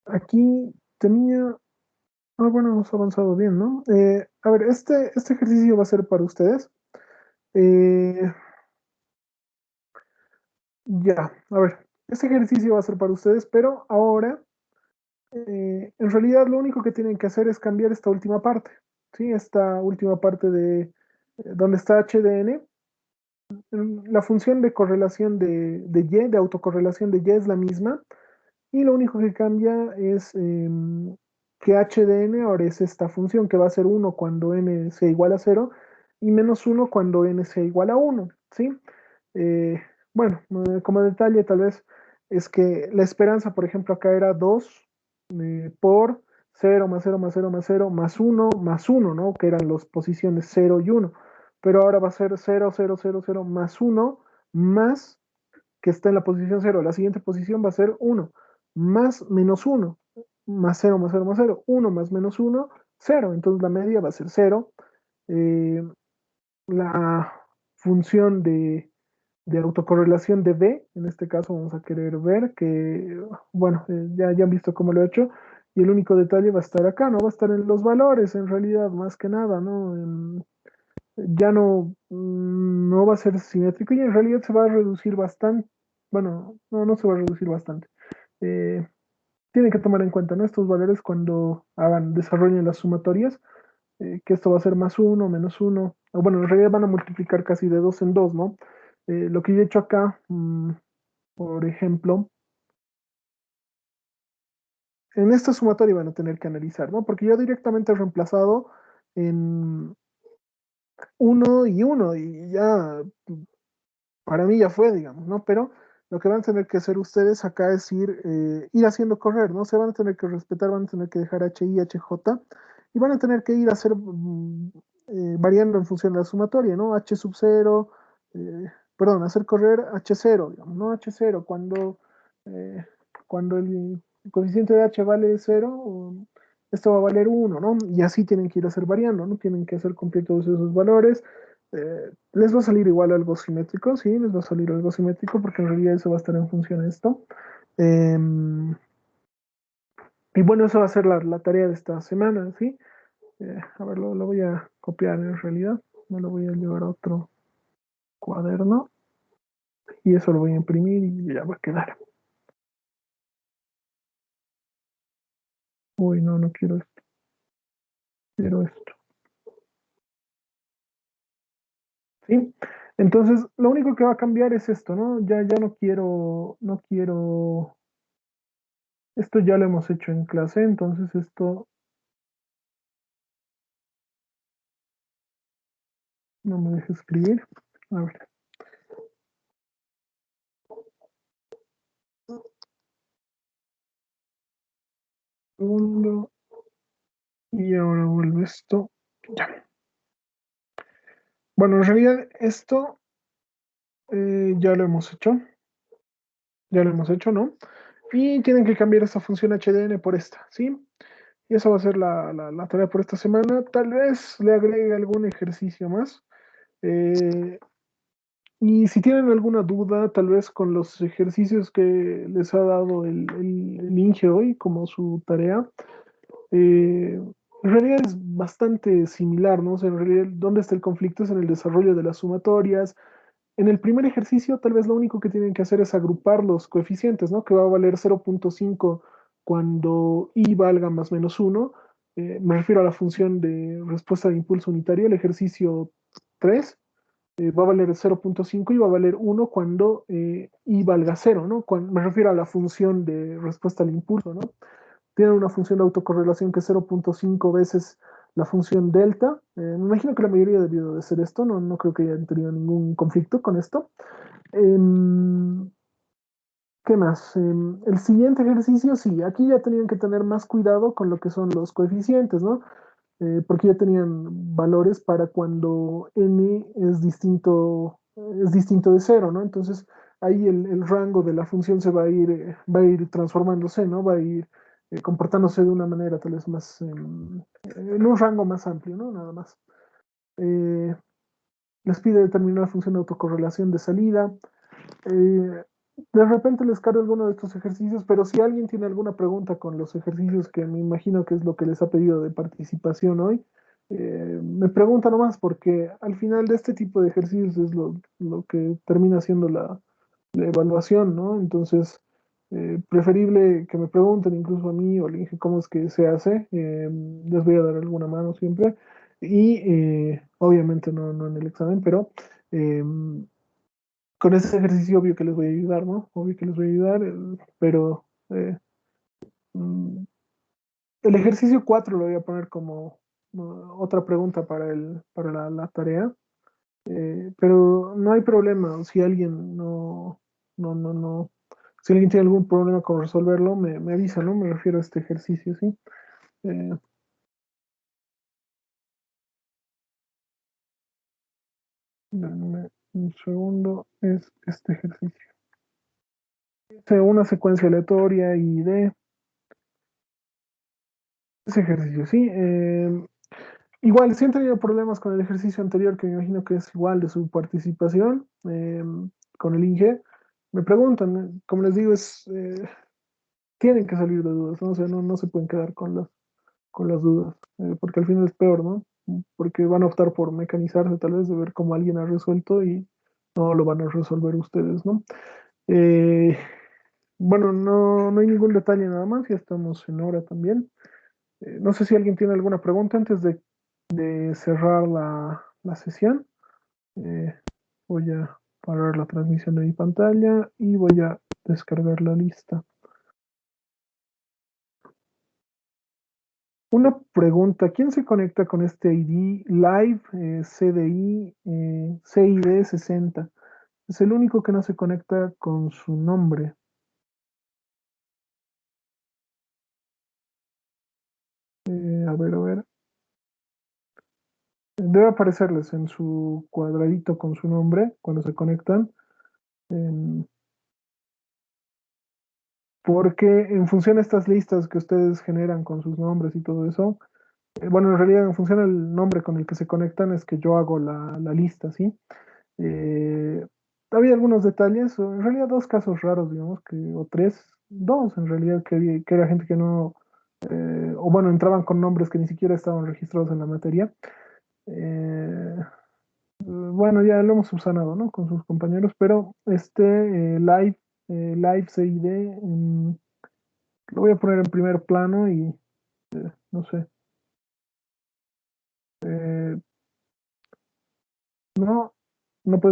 aquí tenía bueno, hemos avanzado bien, ¿no? A ver, este ejercicio va a ser para ustedes. Eh, ya, a ver, este ejercicio va a ser para ustedes, pero ahora, en realidad lo único que tienen que hacer es cambiar esta última parte, ¿sí? Esta última parte de donde está HDN. La función de correlación de Y, de autocorrelación de Y es la misma, y lo único que cambia es que h de n ahora es esta función que va a ser 1 cuando n sea igual a 0 y menos 1 cuando n sea igual a 1, ¿sí? Eh, bueno, como detalle tal vez es que la esperanza, por ejemplo, acá era 2 por 0 más 0 más 0 más 0 más 1, ¿no? Que eran las posiciones 0 y 1. Pero ahora va a ser 0, 0, 0, 0 más 1 más que está en la posición 0. La siguiente posición va a ser 1 más menos 1 más 0 más 0 más 0. 1 más menos 1, 0. Entonces la media va a ser 0. Eh, la función de autocorrelación de B, en este caso vamos a querer ver que, bueno, ya han visto cómo lo he hecho, y el único detalle va a estar acá, ¿no? Va a estar en los valores, en realidad, más que nada, ¿no? Ya no va a ser simétrico y en realidad se va a reducir bastante, bueno, no se va a reducir bastante. Eh, Tienen que tomar en cuenta, ¿no? Estos valores cuando desarrollen las sumatorias, que esto va a ser más uno, menos uno, o bueno, en realidad van a multiplicar casi de dos en dos, ¿no? Lo que yo he hecho acá, por ejemplo, en esta sumatoria van a tener que analizar, ¿no? Porque yo directamente he reemplazado en uno y uno, y ya para mí ya fue, digamos, ¿no? Pero lo que van a tener que hacer ustedes acá es ir haciendo correr, ¿no? Se van a tener que respetar, van a tener que dejar HI, HJ, y van a tener que ir a hacer variando en función de la sumatoria, ¿no? H sub 0, perdón, hacer correr H0, digamos, ¿no? H0, cuando el coeficiente de H vale 0, esto va a valer 1, ¿no? Y así tienen que ir a hacer variando, ¿no? Tienen que hacer cumplir todos esos valores. Les va a salir igual algo simétrico, sí, les va a salir algo simétrico porque en realidad eso va a estar en función de esto. Eh, y bueno, eso va a ser la tarea de esta semana, ¿sí? A ver, lo voy a copiar en realidad, me lo voy a llevar a otro cuaderno y eso lo voy a imprimir y ya va a quedar. Uy, no quiero esto, quiero esto. ¿sí? Entonces, lo único que va a cambiar es esto, ¿no? Ya no quiero, esto ya lo hemos hecho en clase, entonces esto no me deja escribir. A ver, segundo, y ahora vuelve esto. Ya. Bueno, en realidad esto ya lo hemos hecho, ya lo hemos hecho, ¿no? Y tienen que cambiar esta función HDN por esta, ¿sí? Y eso va a ser la tarea por esta semana. Tal vez le agregue algún ejercicio más. Eh, y si tienen alguna duda, tal vez con los ejercicios que les ha dado el Inge hoy como su tarea, en realidad es bastante similar, ¿no? O sea, en realidad, ¿dónde está el conflicto? Es en el desarrollo de las sumatorias. En el primer ejercicio, tal vez lo único que tienen que hacer es agrupar los coeficientes, ¿no? Que va a valer 0,5 cuando i valga más menos 1. Me refiero a la función de respuesta de impulso unitario, el ejercicio 3 va a valer 0,5 y va a valer 1 cuando i valga 0, ¿no? Me refiero a la función de respuesta al impulso, ¿no? Tienen una función de autocorrelación que es 0,5 veces la función delta. Me imagino que la mayoría debió de ser esto, no creo que hayan tenido ningún conflicto con esto. Em, ¿Qué más? El siguiente ejercicio, sí, aquí ya tenían que tener más cuidado con lo que son los coeficientes, ¿no? Porque ya tenían valores para cuando n es distinto de cero, ¿no? Entonces ahí el rango de la función se va a ir transformándose, ¿no? Va a ir comportándose de una manera tal vez más, en un rango más amplio, ¿no? Nada más. Eh, Les pide determinar la función de autocorrelación de salida. Eh, de repente les cargo alguno de estos ejercicios, pero si alguien tiene alguna pregunta con los ejercicios, que me imagino que es lo que les ha pedido de participación hoy, me pregunta nomás, porque al final de este tipo de ejercicios es lo que termina siendo la evaluación, ¿no? Entonces, preferible que me pregunten incluso a mí o le dije cómo es que se hace, les voy a dar alguna mano siempre, y obviamente no en el examen, pero... con ese ejercicio obvio que les voy a ayudar, ¿no? Obvio que les voy a ayudar, pero mm, el ejercicio 4 lo voy a poner como otra pregunta para la tarea, pero no hay problema, si alguien no, si alguien tiene algún problema con resolverlo, me avisa, ¿no? Me refiero a este ejercicio, ¿sí? Eh, Dame un segundo, es este ejercicio. Una secuencia aleatoria y de ese ejercicio, ¿sí? Igual, si han tenido problemas con el ejercicio anterior, que me imagino que es igual de su participación con el INGE, me preguntan, como les digo, tienen que salir de dudas, ¿no? O sea, no se pueden quedar con las dudas, porque al final es peor, ¿no? Porque van a optar por mecanizarse tal vez, de ver cómo alguien ha resuelto y no lo van a resolver ustedes, ¿no? Eh, bueno, no hay ningún detalle nada más, ya estamos en hora también. No sé si alguien tiene alguna pregunta antes de cerrar la sesión. Eh, Voy a parar la transmisión de mi pantalla y voy a descargar la lista. Una pregunta, ¿quién se conecta con este ID Live CDI CID 60? Es el único que no se conecta con su nombre. A ver. Debe aparecerles en su cuadradito con su nombre cuando se conectan. em, Porque en función de estas listas que ustedes generan con sus nombres y todo eso, bueno, en realidad en función del nombre con el que se conectan es que yo hago la lista, ¿sí? Eh, Había algunos detalles, o en realidad dos casos raros, digamos, o tres, dos en realidad, que era gente que no, o bueno, entraban con nombres que ni siquiera estaban registrados en la materia. Eh, bueno, ya lo hemos subsanado, ¿no? Con sus compañeros, pero Live CID, lo voy a poner en primer plano y no sé. eh, no, no puedes